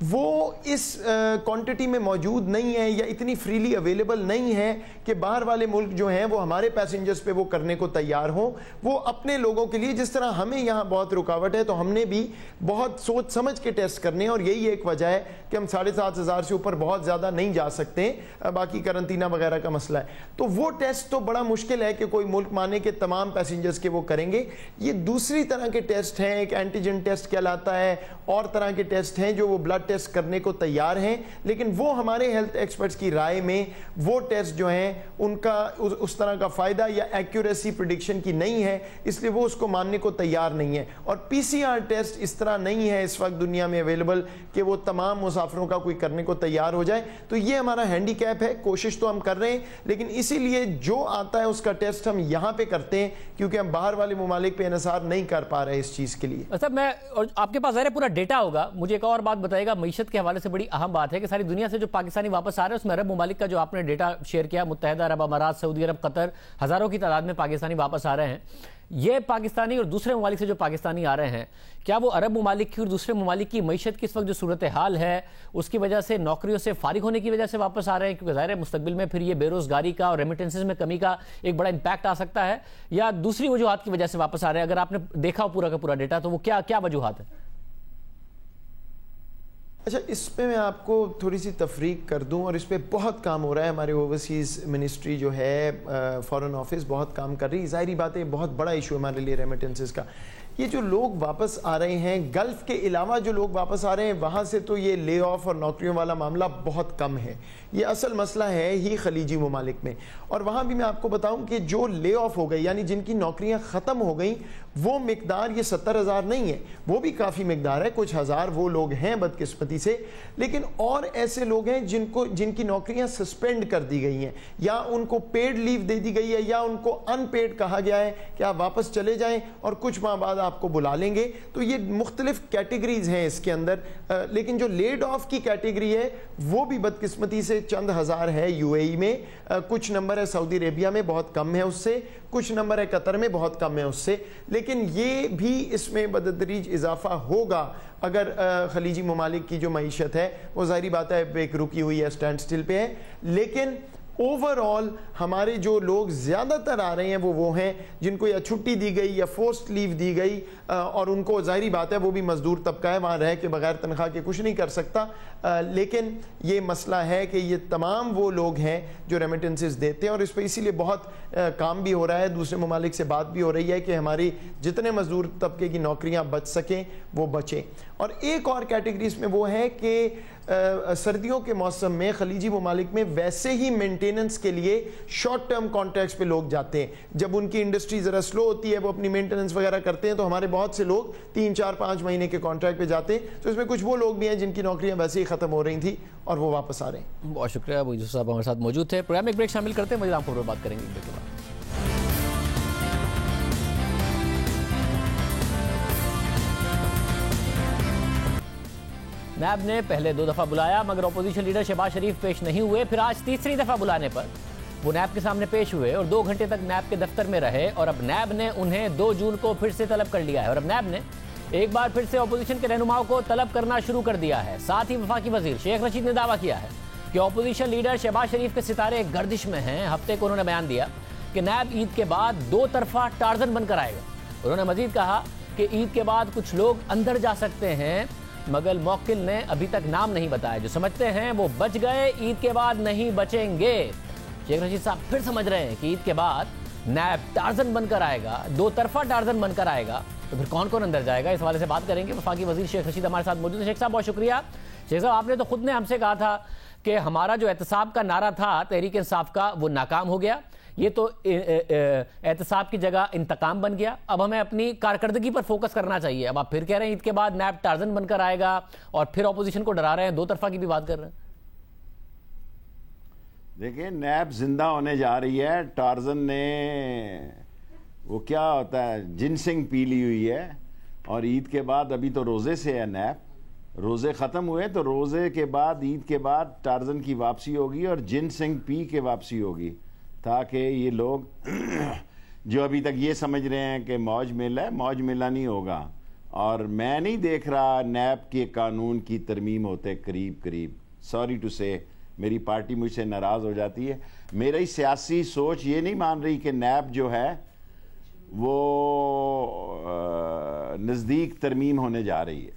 वो इस क्वांटिटी में मौजूद नहीं है या इतनी फ्रीली अवेलेबल नहीं है कि बाहर वाले मुल्क जो हैं वो हमारे पैसेंजर्स पे वो करने को तैयार हों। वो अपने लोगों के लिए, जिस तरह हमें यहाँ बहुत रुकावट है, तो हमने भी बहुत सोच समझ के टेस्ट करने हैं, और यही एक वजह है कि हम 7,500 से ऊपर बहुत ज़्यादा नहीं जा सकते, बाकी करंतना वगैरह का मसला है। तो वो टेस्ट तो बड़ा मुश्किल है कि कोई मुल्क माने कि तमाम पैसेंजर्स के वो करेंगे। ये दूसरी तरह के टेस्ट हैं, एक एंटीजन टेस्ट कहलाता है, और तरह के टेस्ट हैं जो वो ब्लड टेस्ट करने को तैयार हैं, लेकिन वो हमारे हेल्थ एक्सपर्ट्स की राय में वो टेस्ट जो हैं उनका उस तरह का फायदा या एक्यूरेसी प्रेडिक्शन की नहीं है, इसलिए वो उसको मानने को तैयार नहीं है। और PCR टेस्ट इस तरह नहीं है इस वक्त दुनिया में अवेलेबल कि वो तमाम मुसाफिरों का कोई करने को तैयार हो जाए। तो ये हमारा हैंडीकैप है। कोशिश तो हम कर रहे हैं, लेकिन इसीलिए जो आता है उसका टेस्ट हम यहाँ पे करते हैं, क्योंकि हम बाहर वाले ममालिक पे इन्हिसार नहीं कर पा रहे इस चीज के लिए। अच्छा, मैं और आपके पास ज़ाहिर पूरा डेटा होगा, मुझे एक और बात बताइएगा। मईशत के हवाले से बड़ी अहम बात है कि सारी दुनिया से जो पाकिस्तानी वापस आ रहे हैं उसमें अरब ममालिक का जो आपने डेटा शेयर किया, मुत्तहिदा अरब अमारात, सऊदी अरब, कतर, हज़ारों की तादाद में पाकिस्तानी वापस आ रहे हैं। ये पाकिस्तानी और दूसरे ममालिक से जो पाकिस्तानी आ रहे हैं, क्या वो अरब ममालिक की और दूसरे ममालिक की मईशत की इस वक्त जो सूरत हाल है उसकी वजह से, नौकरियों से फारिग होने की वजह से वापस आ रहे हैं? क्योंकि ज़ाहिर है मुस्तकबिल में फिर ये बेरोजगारी का और रेमिटेंसेस में कमी का एक बड़ा इंपैक्ट आ सकता है, या दूसरी वजूहात की वजह से वापस आ रहे हैं? अगर आपने देखा पूरा का पूरा डेटा, तो वो क्या क्या वजूहात है? अच्छा, इस पे मैं आपको थोड़ी सी तफरीक कर दूं, और इस पे बहुत काम हो रहा है। हमारे ओवरसीज़ मिनिस्ट्री जो है, फॉरेन ऑफिस बहुत काम कर रही है। ज़ाहिरी बात है बहुत बड़ा इशू हमारे लिए रेमिटेंसेस का। ये जो लोग वापस आ रहे हैं, गल्फ़ के अलावा जो लोग वापस आ रहे हैं वहाँ से, तो ये ले ऑफ और नौकरियों वाला मामला बहुत कम है। ये असल मसला है ही खलीजी ममालिक में। और वहाँ भी मैं आपको बताऊँ कि जो ले ऑफ हो गई, यानी जिनकी नौकरियाँ ख़त्म हो गई, वो मिकदार ये 70,000 नहीं है, वो भी काफ़ी मिकदार है, कुछ हज़ार वो लोग हैं बदकिस्मती से। लेकिन और ऐसे लोग हैं जिनकी नौकरियाँ सस्पेंड कर दी गई हैं, या उनको पेड लीव दे दी गई है, या उनको अनपेड कहा गया है कि आप वापस चले जाएं और कुछ माह बाद आपको बुला लेंगे। तो ये मुख्तलिफ कैटेगरीज हैं इसके अंदर। लेकिन जो लेड ऑफ की कैटेगरी है वो भी बदकिस्मती से चंद हज़ार है UAE में, कुछ नंबर है सऊदी अरेबिया में, बहुत कम है उससे, कुछ नंबर है कतर में, बहुत कम है उससे। लेकिन ये भी इसमें बदतदरीज इजाफा होगा अगर खलीजी ममालिक की जो मईशत है वो ज़ाहिरी बात है एक रुकी हुई है, स्टैंड स्टिल पे है। लेकिन ओवरऑल हमारे जो लोग ज़्यादातर आ रहे हैं वो हैं जिनको या छुट्टी दी गई या फोर्स्ड लीव दी गई, और उनको ज़ाहिरी बात है वो भी मजदूर तबका है, वहाँ रह के बगैर तनख्वाह के कुछ नहीं कर सकता। लेकिन ये मसला है कि ये तमाम वो लोग हैं जो रेमिटेंसेस देते हैं, और इस पर इसीलिए बहुत काम भी हो रहा है, दूसरे ममालिक से बात भी हो रही है कि हमारी जितने मजदूर तबके की नौकरियाँ बच सकें वो बचें। और एक और कैटेगरी इसमें वो है कि सर्दियों के मौसम में खलीजी ममालिक में वैसे ही मेंटेनेंस के लिए शॉर्ट टर्म कॉन्ट्रैक्ट्स पे लोग जाते हैं। जब उनकी इंडस्ट्री ज़रा स्लो होती है, वो अपनी मेंटेनेंस वगैरह करते हैं, तो हमारे बहुत से लोग 3, 4, 5 महीने के कॉन्ट्रैक्ट पे जाते हैं। तो इसमें कुछ वो लोग भी हैं जिनकी नौकरियां वैसे ही ख़त्म हो रही थी और वो वापस आ रहे हैं। बहुत शुक्रिया, अबू यूसुफ साहब हमारे साथ मौजूद थे। प्रोग्राम में एक ब्रेक शामिल करते हैं, मज़ीद आपको बात करेंगे ब्रेक के बाद। नैब ने पहले 2 दफ़ा बुलाया मगर अपोजिशन लीडर शहबाज शरीफ पेश नहीं हुए। फिर आज तीसरी दफ़ा बुलाने पर वो नैब के सामने पेश हुए और 2 घंटे तक नैब के दफ्तर में रहे, और अब नैब ने उन्हें 2 जून को फिर से तलब कर लिया है। और अब नैब ने एक बार फिर से ऑपोजिशन के रहनुमाओं को तलब करना शुरू कर दिया है। साथ ही वफाकी वजीर शेख रशीद ने दावा किया है कि ऑपोजिशन लीडर शहबाज शरीफ के सितारे गर्दिश में हैं। हफ्ते को उन्होंने बयान दिया कि नैब ईद के बाद 2 तरफा टार्जन बनकर आएगा। उन्होंने मजीद कहा कि ईद के बाद कुछ लोग अंदर जा सकते हैं, मगर मौकिल ने अभी तक नाम नहीं बताया। जो समझते हैं वो बच गए, ईद के बाद नहीं बचेंगे। शेख रशीद साहब फिर समझ रहे हैं कि ईद के बाद नैब टार्जन बनकर आएगा, 2 तरफा टार्जन बनकर आएगा, तो फिर कौन कौन अंदर जाएगा, इस हवाले से बात करेंगे। वफाकी वजीर शेख रशीद हमारे साथ मौजूद है। शेख साहब बहुत शुक्रिया। शेख साहब आपने तो खुद ने हमसे कहा था कि हमारा जो एहतसाब का नारा था तहरीक इंसाफ का वो नाकाम हो गया, ये तो एहतसाब की जगह इंतकाम बन गया, अब हमें अपनी कारकर्दगी पर फोकस करना चाहिए। अब आप फिर कह रहे हैं ईद के बाद नैब टार्जन बनकर आएगा और फिर ऑपोजिशन को डरा रहे हैं, 2 तरफा की भी बात कर रहे हैं। देखिए, नैब जिंदा होने जा रही है। टार्जन ने वो क्या होता है, जिनसिंग पी ली हुई है, और ईद के बाद अभी तो रोजे से है नैब, रोजे खत्म हुए तो रोजे के बाद ईद के बाद टार्जन की वापसी होगी और जिनसिंग पी के वापसी होगी, ताकि ये लोग जो अभी तक ये समझ रहे हैं कि मौज मेला है, मौज मेला नहीं होगा। और मैं नहीं देख रहा नैब के कानून की तरमीम होते करीब करीब। सॉरी टू से, मेरी पार्टी मुझसे नाराज़ हो जाती है। मेरी सियासी सोच ये नहीं मान रही कि नैब जो है वो नज़दीक तरमीम होने जा रही है।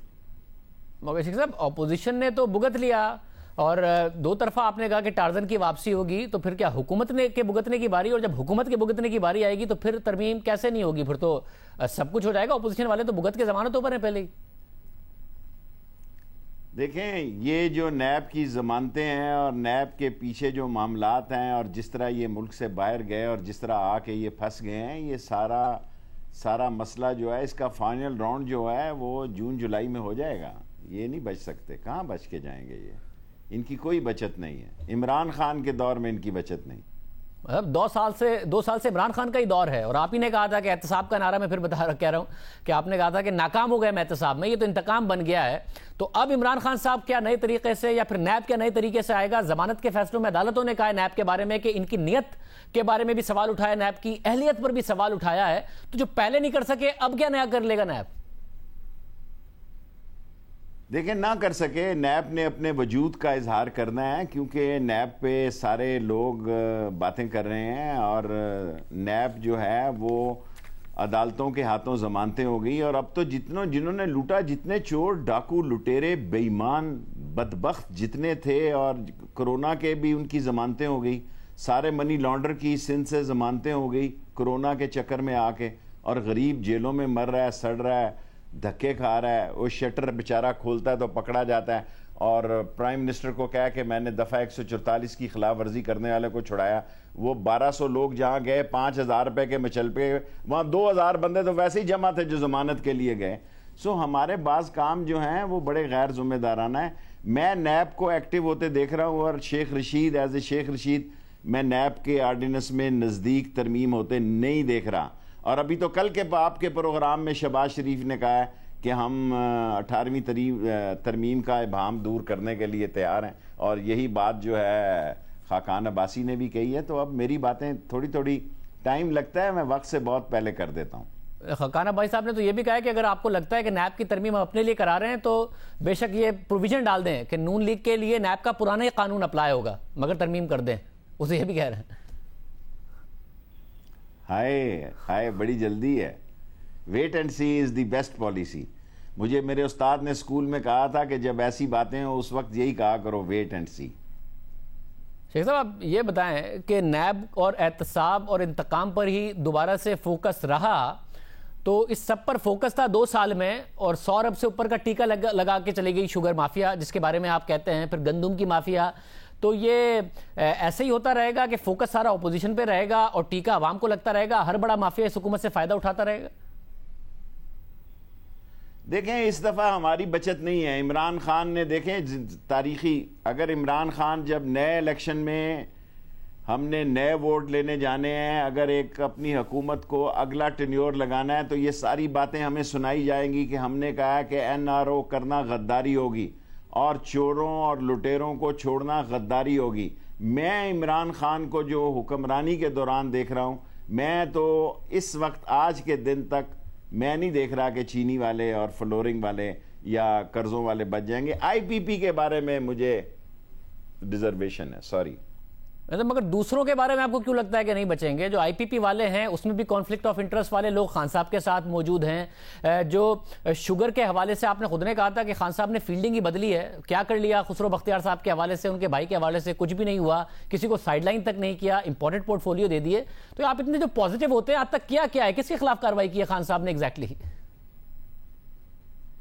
मगर शेख साहब, ऑपोजिशन ने तो भुगत लिया और 2 तरफा आपने कहा कि टार्जन की वापसी होगी, तो फिर क्या हुकूमत ने के भुगतने की बारी, और जब हुकूमत के भुगतने की बारी आएगी तो फिर तरमीम कैसे नहीं होगी, फिर तो सब कुछ हो जाएगा। ऑपोजिशन वाले तो भुगत के जमानतों पर हैं पहले ही। देखें, ये जो नैब की ज़मानतें हैं और नैब के पीछे जो मामलात हैं और जिस तरह ये मुल्क से बाहर गए और जिस तरह आके ये फंस गए हैं, ये सारा मसला जो है, इसका फाइनल राउंड जो है वो जून जुलाई में हो जाएगा। ये नहीं बच सकते, कहाँ बच के जाएंगे ये, इनकी कोई बचत नहीं है। इमरान खान के दौर में इनकी बचत नहीं। मतलब 2 साल से इमरान खान का ही दौर है, और आप ही ने कहा था कि एहतसाब का नारा, मैं फिर कह रहा हूं कि आपने कहा था कि नाकाम हो गए मैं एहतसाब में, ये तो इंतकाम बन गया है। तो अब इमरान खान साहब क्या नए तरीके से या फिर नैब के नए तरीके से आएगा? जमानत के फैसलों में अदालतों ने कहा है नैब के बारे में कि इनकी नियत के बारे में भी सवाल उठाया, नैब की अहलियत पर भी सवाल उठाया है। तो जो पहले नहीं कर सके अब क्या नया कर लेगा नैब? देखें, ना कर सके, नैब ने अपने वजूद का इजहार करना है, क्योंकि नैब पे सारे लोग बातें कर रहे हैं और नैब जो है वो अदालतों के हाथों जमानतें हो गई। और अब तो जिन्होंने लूटा, जितने चोर डाकू लुटेरे बेईमान बदबख्त जितने थे, और कोरोना के भी उनकी जमानतें हो गई, सारे मनी लॉन्डर की सिंध से जमानतें हो गई कोरोना के चक्कर में आके, और गरीब जेलों में मर रहा है, सड़ रहा है, धक्के खा रहा है। वो शटर बेचारा खोलता है तो पकड़ा जाता है, और प्राइम मिनिस्टर को कहा कि मैंने दफ़ा 144 की खिलाफ वर्जी करने वाले को छुड़ाया। वो 1200 लोग जहाँ गए 5000 रुपये के मचल पे, वहाँ 2000 बंदे तो वैसे ही जमा थे जो जमानत के लिए गए। सो हमारे बाज़ काम जो हैं वो बड़े गैर जिम्मेदाराना है। मैं नैब को एक्टिव होते देख रहा हूँ, और शेख रशीद एज ए शेख रशीद मैं नैब के आर्डिनेंस में नज़दीक तरमीम होते नहीं देख रहा। और अभी तो कल के आपके प्रोग्राम में शहबाज शरीफ ने कहा है कि हम 18वीं तरमीम का इबाम दूर करने के लिए तैयार हैं, और यही बात जो है खाकान अब्बासी ने भी कही है। तो अब मेरी बातें थोड़ी टाइम लगता है, मैं वक्त से बहुत पहले कर देता हूँ। खाकान अब्बासी साहब ने तो ये भी कहा है कि अगर आपको लगता है कि नैब की तरमीम हम अपने लिए करा रहे हैं तो बेशक ये प्रोविजन डाल दें कि नून लीग के लिए नैब का पुराना ही कानून अप्लाई होगा, मगर तरमीम कर दें, उसे ये भी कह रहे हैं। हाय बड़ी जल्दी है। Wait and see is the best policy. मुझे मेरे उस्ताद ने स्कूल में कहा था कि जब ऐसी बातें हो उस वक्त यही कहा करो, वेट एंड सी। शेख साहब, आप ये बताएं कि नैब और एहतसाब और इंतकाम पर ही दोबारा से फोकस रहा, तो इस सब पर फोकस था 2 साल में, और 100 अरब से ऊपर का टीका लगा के चली गई शुगर माफिया, जिसके बारे में आप कहते हैं, फिर गंदुम की माफिया। तो ये ऐसे ही होता रहेगा कि फोकस सारा ऑपोजिशन पे रहेगा और टीका आवाम को लगता रहेगा, हर बड़ा माफिया इस हुकूमत से फायदा उठाता रहेगा? देखें, इस दफ़ा हमारी बचत नहीं है। इमरान खान ने, देखें तारीखी, अगर इमरान खान जब नए इलेक्शन में हमने नए वोट लेने जाने हैं, अगर एक अपनी हुकूमत को अगला टेन्योर लगाना है, तो ये सारी बातें हमें सुनाई जाएंगी कि हमने कहा है कि NRO करना गद्दारी होगी और चोरों और लुटेरों को छोड़ना गद्दारी होगी। मैं इमरान खान को जो हुक्मरानी के दौरान देख रहा हूँ, मैं तो इस वक्त आज के दिन तक मैं नहीं देख रहा कि चीनी वाले और फ्लोरिंग वाले या कर्जों वाले बच जाएंगे। आईपीपी के बारे में मुझे रिजर्वेशन है, सॉरी। मगर दूसरों के बारे में आपको क्यों लगता है कि नहीं बचेंगे? जो आईपीपी वाले हैं उसमें भी कॉन्फ्लिक्ट ऑफ इंटरेस्ट वाले लोग खान साहब के साथ मौजूद हैं। जो शुगर के हवाले से आपने खुद ने कहा था कि खान साहब ने फील्डिंग ही बदली है, क्या कर लिया खुसरो बख्तियार साहब के हवाले से, उनके भाई के हवाले से कुछ भी नहीं हुआ, किसी को साइडलाइन तक नहीं किया, इंपॉर्टेंट पोर्टफोलियो दे दिए। तो आप इतने जो पॉजिटिव होते हैं, आज तक क्या क्या है, किसके खिलाफ कार्रवाई की है खान साहब ने एग्जैक्टली?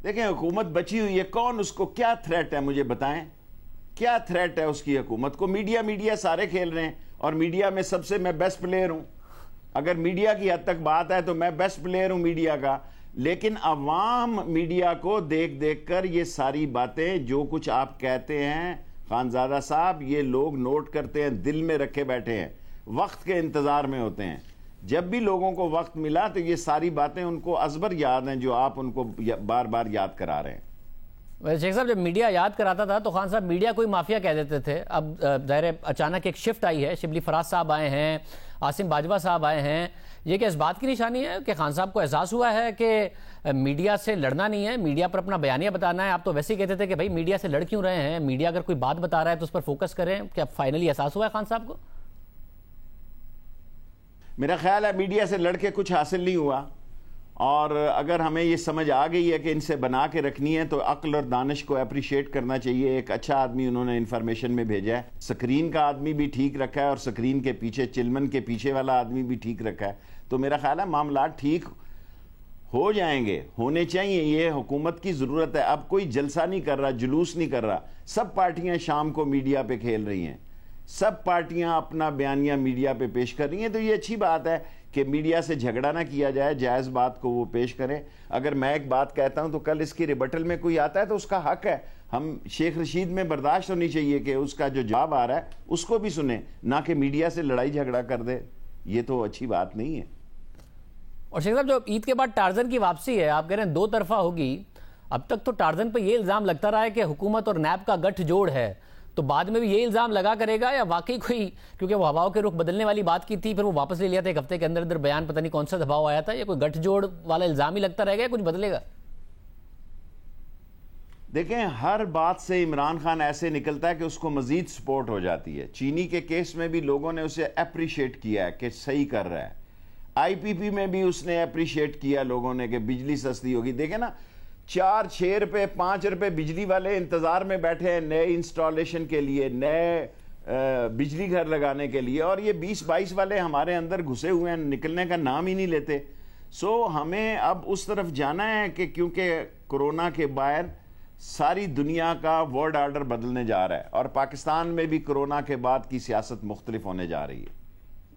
देखें, हुकूमत बची हुई है, कौन उसको क्या थ्रेट है मुझे बताएं, क्या थ्रेट है उसकी हुकूमत को? मीडिया सारे खेल रहे हैं और मीडिया में सबसे मैं बेस्ट प्लेयर हूं। अगर मीडिया की हद तक बात है तो मैं बेस्ट प्लेयर हूं मीडिया का, लेकिन अवाम मीडिया को देख देख कर ये सारी बातें जो कुछ आप कहते हैं खानजादा साहब, ये लोग नोट करते हैं, दिल में रखे बैठे हैं, वक्त के इंतजार में होते हैं। जब भी लोगों को वक्त मिला तो ये सारी बातें उनको अजबर याद हैं जो आप उनको बार बार याद करा रहे हैं। शेख साहब, जब मीडिया याद कराता था तो खान साहब मीडिया कोई माफिया कह देते थे। अब ज़ाहिर अचानक एक शिफ्ट आई है, शिबली फराज साहब आए हैं, आसिम बाजवा साहब आए हैं, ये क्या इस बात की निशानी है कि खान साहब को एहसास हुआ है कि मीडिया से लड़ना नहीं है, मीडिया पर अपना बयानिया बताना है? आप तो वैसे ही कहते थे कि भाई मीडिया से लड़ क्यों रहे हैं, मीडिया अगर कोई बात बता रहा है तो उस पर फोकस करें। क्या फाइनली एहसास हुआ है खान साहब को? मेरा ख्याल है मीडिया से लड़के कुछ हासिल नहीं हुआ, और अगर हमें ये समझ आ गई है कि इनसे बना के रखनी है तो अक्ल और दानिश को अप्रिशिएट करना चाहिए। एक अच्छा आदमी उन्होंने इंफॉर्मेशन में भेजा है, स्क्रीन का आदमी भी ठीक रखा है और स्क्रीन के पीछे चिलमन के पीछे वाला आदमी भी ठीक रखा है। तो मेरा ख्याल है मामला ठीक हो जाएंगे, होने चाहिए। ये हुकूमत की ज़रूरत है। अब कोई जलसा नहीं कर रहा, जुलूस नहीं कर रहा। सब पार्टियां शाम को मीडिया पे खेल रही हैं, सब पार्टियां अपना बयानिया मीडिया पे पेश कर रही हैं। तो ये अच्छी बात है कि मीडिया से झगड़ा ना किया जाए, जायज़ बात को वो पेश करें। अगर मैं एक बात कहता हूं तो कल इसकी रिबटल में कोई आता है तो उसका हक है। हम शेख रशीद में बर्दाश्त होनी चाहिए कि उसका जो जवाब आ रहा है उसको भी सुने, ना कि मीडिया से लड़ाई झगड़ा कर दे। ये तो अच्छी बात नहीं है। और शेख साहब, जो ईद के बाद टार्जन की वापसी है, आप कह रहे हैं दो तरफा होगी। अब तक तो टार्जन पर यह इल्जाम लगता रहा है कि हुकूमत और नैब का गठजोड़ है, तो बाद में भी ये इल्जाम लगा करेगा या वाकई कोई, क्योंकि वो हवाओं के रुख बदलने वाली बात की थी, फिर वो वापस ले लिया था एक हफ्ते के अंदर अंदर बयान, पता नहीं कौन सा दबाव आया था, या कोई गठजोड़ वाला इल्जाम ही लगता रहेगा या कुछ बदलेगा? देखें, हर बात से इमरान खान ऐसे निकलता है कि उसको मजीद सपोर्ट हो जाती है। चीनी के केस में भी लोगों ने उसे अप्रिशिएट किया है कि सही कर रहा है। आईपीपी में भी उसने अप्रिशिएट किया लोगों ने कि बिजली सस्ती होगी। देखें ना, 4-6 रुपए 5 रुपए बिजली वाले इंतजार में बैठे हैं नए इंस्टॉलेशन के लिए, नए बिजली घर लगाने के लिए, और ये 20-22 वाले हमारे अंदर घुसे हुए हैं, निकलने का नाम ही नहीं लेते। सो हमें अब उस तरफ जाना है कि क्योंकि कोरोना के बाद सारी दुनिया का वर्ल्ड ऑर्डर बदलने जा रहा है और पाकिस्तान में भी कोरोना के बाद की सियासत मुख्तलिफ होने जा रही है।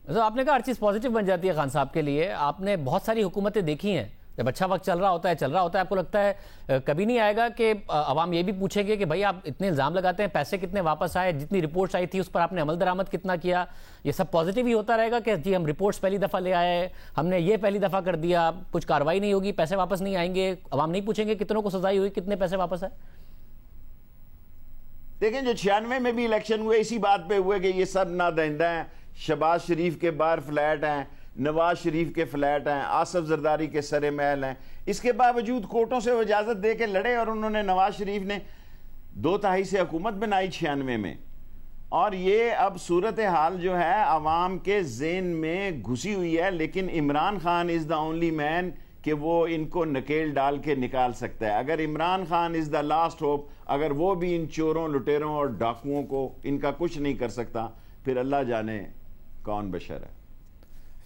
तो आपने कहा हर चीज़ पॉजिटिव बन जाती है खान साहब के लिए। आपने बहुत सारी हुकूमतें देखी हैं, जब अच्छा वक्त चल रहा होता है, आपको लगता है कभी नहीं आएगा कि अवाम ये भी पूछेंगे कि भाई आप इतने इल्ज़ाम लगाते हैं, पैसे कितने वापस आए, जितनी रिपोर्ट्स आई थी उस पर आपने अमल दरामद कितना किया? ये सब पॉजिटिव ही होता रहेगा कि जी हम रिपोर्ट्स पहली दफ़ा ले आए, हमने ये पहली दफ़ा कर दिया, कुछ कार्रवाई नहीं होगी, पैसे वापस नहीं आएंगे, अवाम नहीं पूछेंगे कितनों को सजाई हुई, कितने पैसे वापस आए? देखें, जो 96 में भी इलेक्शन हुए इसी बात पे हुए कि ये सब नादहिंदा हैं। शहबाज शरीफ के बाहर फ्लैट हैं, नवाज शरीफ के फ्लैट हैं, आसफ जरदारी के सरे महल हैं। इसके बावजूद कोर्टों से वो इजाजत दे के लड़े और उन्होंने, नवाज शरीफ ने 2 से हुकूमत बनाई 96 में। और ये अब सूरत हाल जो है आवाम के ज़हन में घुसी हुई है, लेकिन Imran Khan is the only man कि वो इनको नकेल डाल के निकाल सकता है। अगर Imran Khan is the last hope, अगर वो भी इन चोरों, लुटेरों और डाकुओं को इनका कुछ नहीं कर सकता, फिर अल्लाह जाने कौन बशर है।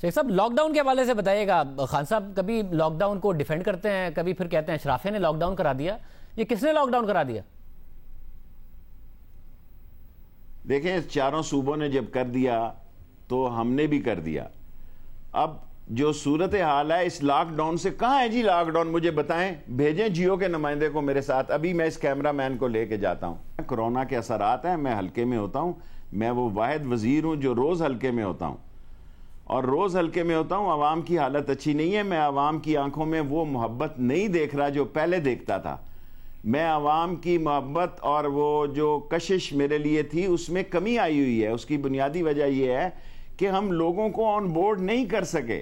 शेख साहब, लॉकडाउन के हवाले से बताइएगा। खान साहब कभी लॉकडाउन को डिफेंड करते हैं, कभी फिर कहते हैं अशराफिया ने लॉकडाउन करा दिया। ये किसने लॉकडाउन करा दिया? देखें, चारों सूबों ने जब कर दिया तो हमने भी कर दिया। अब जो सूरत हाल है इस लॉकडाउन से, कहाँ है जी लॉकडाउन, मुझे बताएं, भेजें जियो के नुमाइंदे को मेरे साथ। अभी मैं इस कैमरा मैन को लेके जाता हूँ। कोरोना के असरात हैं, मैं हल्के में होता हूँ, मैं वो वाहिद वजीर हूँ जो रोज़ हल्के में होता हूँ, और रोज़ हल्के में होता हूँ। आवाम की हालत अच्छी नहीं है, मैं आवाम की आंखों में वो मोहब्बत नहीं देख रहा जो पहले देखता था। मैं आवाम की मोहब्बत और वो जो कशिश मेरे लिए थी उसमें कमी आई हुई है। उसकी बुनियादी वजह यह है कि हम लोगों को ऑन बोर्ड नहीं कर सके,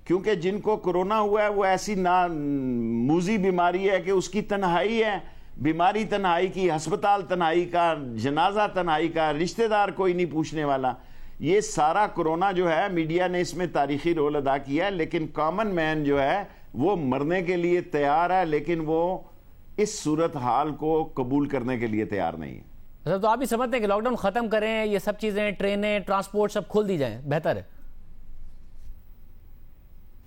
क्योंकि जिनको कोरोना हुआ है वो ऐसी ना मूजी बीमारी है कि उसकी तन्हाई है, बीमारी तन्हाई की, अस्पताल तन्हाई का, जनाजा तन्हाई का, रिश्तेदार कोई नहीं पूछने वाला। ये सारा कोरोना जो है मीडिया ने इसमें तारीखी रोल अदा किया है, लेकिन कॉमन मैन जो है वो मरने के लिए तैयार है, लेकिन वो इस सूरत हाल को कबूल करने के लिए तैयार नहीं है। तो आप भी समझते हैं कि लॉकडाउन खत्म करें, ये सब चीजें, ट्रेनें, ट्रांसपोर्ट सब खोल दी जाएं, बेहतर है?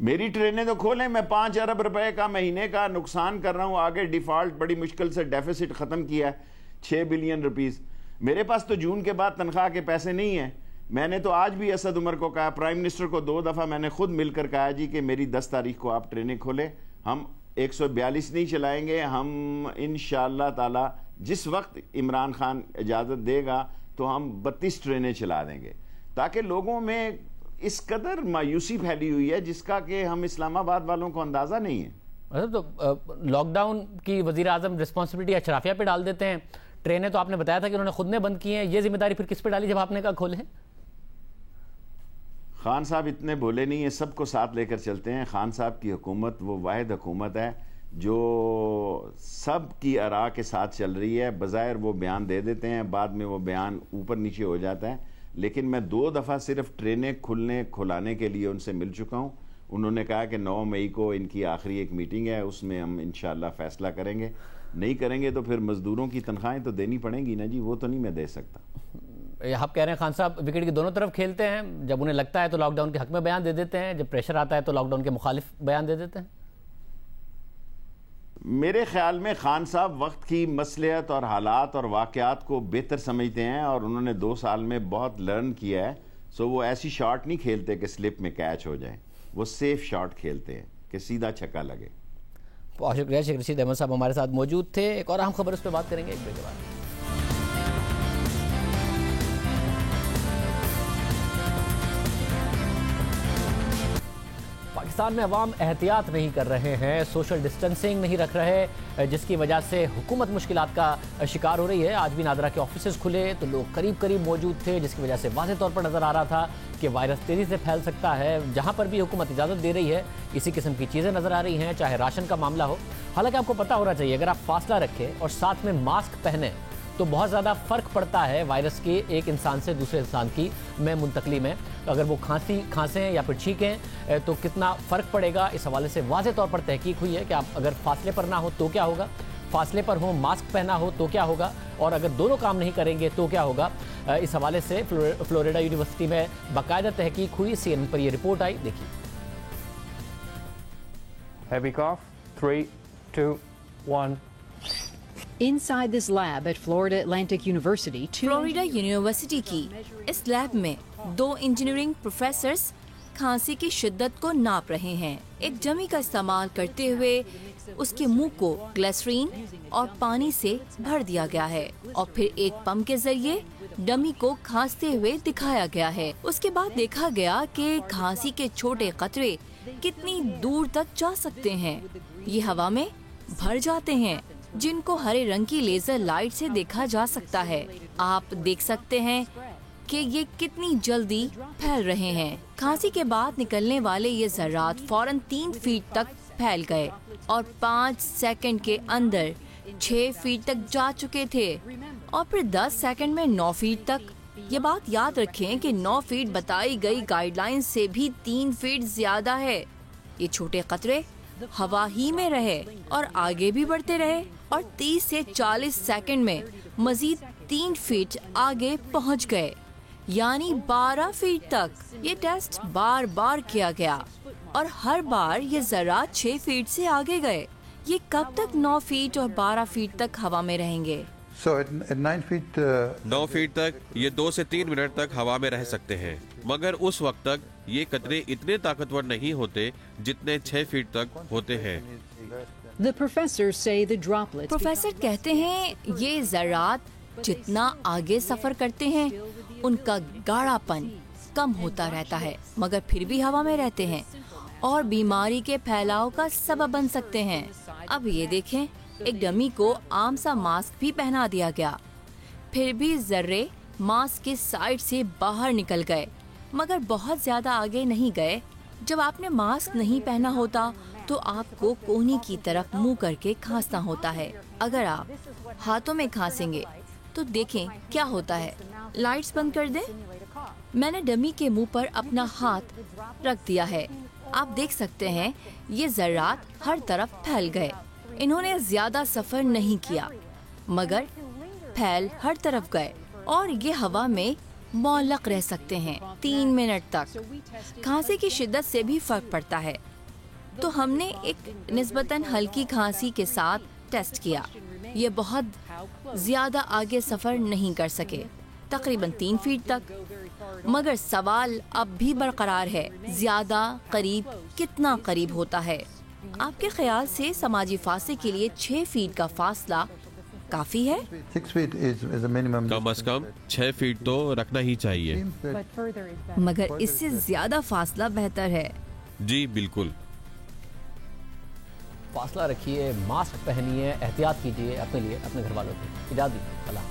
मेरी ट्रेनें तो खोलें, मैं 5 अरब रुपए का महीने का नुकसान कर रहा हूं, आगे डिफॉल्ट बड़ी मुश्किल से डेफिसिट खत्म किया है 6 बिलियन रुपीस। मेरे पास तो जून के बाद तनख्वाह के पैसे नहीं है। मैंने तो आज भी असद उमर को कहा, प्राइम मिनिस्टर को 2 दफा मैंने खुद मिलकर कहा जी कि मेरी 10 तारीख को आप ट्रेनें खोलें, हम 142 नहीं चलाएंगे, हम इंशाअल्लाह ताला जिस वक्त इमरान खान इजाजत देगा तो हम 32 ट्रेनें चला देंगे, ताकि लोगों में इस कदर मायूसी फैली हुई है जिसका कि हम इस्लामाबाद वालों को अंदाजा नहीं है। मतलब तो लॉकडाउन की वजीर आजम रिस्पॉन्सिबिलिटी अशराफिया पे डाल देते हैं, ट्रेनें तो आपने बताया था कि उन्होंने खुद ने बंद की हैं, ये जिम्मेदारी फिर किस पे डाली जब आपने कहा खोले? खान साहब इतने भोले नहीं है, सबको साथ लेकर चलते हैं। खान साहब की हुकूमत वो वाहिद हुकूमत है जो सब की आरा के साथ चल रही है। बज़ाहिर वो बयान दे देते हैं, बाद में वो बयान ऊपर नीचे हो जाता है, लेकिन मैं 2 दफ़ा सिर्फ ट्रेनें खुलाने के लिए उनसे मिल चुका हूँ। उन्होंने कहा कि 9 मई को इनकी आखिरी एक मीटिंग है, उसमें हम इंशाअल्लाह फैसला करेंगे। नहीं करेंगे तो फिर मजदूरों की तनख्वाहें तो देनी पड़ेंगी ना जी, वो तो नहीं मैं दे सकता। आप कह रहे हैं खान साहब विकेट की दोनों तरफ खेलते हैं, जब उन्हें लगता है तो लॉकडाउन के हक में बयान दे देते हैं, जब प्रेशर आता है तो लॉकडाउन के मुखालिफ बयान दे देते हैं। मेरे ख्याल में खान साहब वक्त की मसलियत और हालात और वाक़यात को बेहतर समझते हैं और उन्होंने 2 साल में बहुत लर्न किया है। सो वो ऐसी शॉट नहीं खेलते कि स्लिप में कैच हो जाए, वो सेफ शॉट खेलते हैं कि सीधा छक्का लगे। बहुत शुक्रिया, शेख रशीद अहमद साहब हमारे साथ मौजूद थे। एक और अहम खबर उस पर बात करेंगे एक ब्रेक के बाद। पाकिस्तान में अवाम एहतियात नहीं कर रहे हैं, सोशल डिस्टेंसिंग नहीं रख रहे, जिसकी वजह से हुकूमत मुश्किलात का शिकार हो रही है। आज भी नादरा के ऑफिसेज खुले तो लोग करीब करीब मौजूद थे, जिसकी वजह से वाज़ेह तौर पर नज़र आ रहा था कि वायरस तेज़ी से फैल सकता है। जहाँ पर भी हुकूमत इजाज़त दे रही है इसी किस्म की चीज़ें नज़र आ रही हैं, चाहे राशन का मामला हो। हालांकि आपको पता होना चाहिए, अगर आप फासला रखें और साथ में मास्क पहने तो बहुत ज़्यादा फ़र्क पड़ता है वायरस के एक इंसान से दूसरे इंसान की में मुंतकली में। तो अगर वो खांसें या फिर छींकें तो कितना फ़र्क पड़ेगा, इस हवाले से वाज़ेह तौर पर तहकीक हुई है कि आप अगर फासले पर ना हो तो क्या होगा, फासले पर हो, मास्क पहना हो तो क्या होगा, और अगर दोनों काम नहीं करेंगे तो क्या होगा। इस हवाले से फ्लोरिडा यूनिवर्सिटी में बाकायदा तहकीक हुई, CNN पर यह रिपोर्ट आई, देखिए। Heavy cough, 3, 2, 1. Inside this lab at Florida Atlantic University, Florida university की इस लैब में 2 इंजीनियरिंग प्रोफेसर्स खांसी की शिद्दत को नाप रहे हैं। एक डमी का इस्तेमाल करते हुए उसके मुंह को ग्लिसरीन और पानी से भर दिया गया है और फिर एक पंप के जरिए डमी को खांसते हुए दिखाया गया है। उसके बाद देखा गया कि खांसी के छोटे कतरे कितनी दूर तक जा सकते हैं। ये हवा में भर जाते हैं, जिनको हरे रंग की लेजर लाइट से देखा जा सकता है। आप देख सकते हैं कि ये कितनी जल्दी फैल रहे हैं। खांसी के बाद निकलने वाले ये जर्रात फौरन 3 फीट तक फैल गए और 5 सेकंड के अंदर 6 फीट तक जा चुके थे और फिर 10 सेकंड में 9 फीट तक। ये बात याद रखें कि 9 फीट बताई गई गाइडलाइन से भी 3 फीट ज्यादा है। ये छोटे कतरे हवा ही में रहे और आगे भी बढ़ते रहे और 30 से 40 सेकंड में मजीद 3 फीट आगे पहुंच गए, यानी 12 फीट तक। ये टेस्ट बार बार किया गया और हर बार ये जरा 6 फीट से आगे गए। ये कब तक 9 फीट और 12 फीट तक हवा में रहेंगे? So at 9 feet, 9 फीट तक ये 2 से 3 मिनट तक हवा में रह सकते हैं, मगर उस वक्त तक ये कतरे इतने ताकतवर नहीं होते जितने 6 फीट तक होते हैं। the professors say the droplets. Professor कहते हैं ये ज़रात जितना आगे सफर करते हैं उनका गाढ़ापन कम होता रहता है, मगर फिर भी हवा में रहते हैं और बीमारी के फैलाव का सबब बन सकते हैं। अब ये देखें, एक डमी को आम सा मास्क भी पहना दिया गया, फिर भी जर्रे मास्क के साइड से बाहर निकल गए, मगर बहुत ज्यादा आगे नहीं गए जब आपने मास्क नहीं पहना होता तो आपको कोहनी की तरफ मुंह करके खांसना होता है। अगर आप हाथों में खांसेंगे तो देखें क्या होता है। लाइट्स बंद कर दें। मैंने डमी के मुंह पर अपना हाथ रख दिया है। आप देख सकते हैं ये जर्रात हर तरफ फैल गए। इन्होंने ज्यादा सफर नहीं किया मगर फैल हर तरफ गए और ये हवा में मौलक रह सकते हैं 3 मिनट तक। खांसी की शिद्दत से भी फर्क पड़ता है। तो हमने एक निस्बतन हल्की खांसी के साथ टेस्ट किया। ये बहुत ज्यादा आगे सफर नहीं कर सके, तकरीबन 3 फीट तक। मगर सवाल अब भी बरकरार है, ज्यादा करीब कितना करीब होता है? आपके ख्याल से समाजी फासले के लिए 6 फीट का फासला काफी है? 6 feet is the minimum. कम से कम 6 फीट तो रखना ही चाहिए। मगर इससे ज्यादा फासला बेहतर है। जी बिल्कुल। फासला रखिए, मास्क पहनिए, एहतियात कीजिए अपने लिए, अपने घर वालों की। इजाज़त दीजिए। अल्लाह।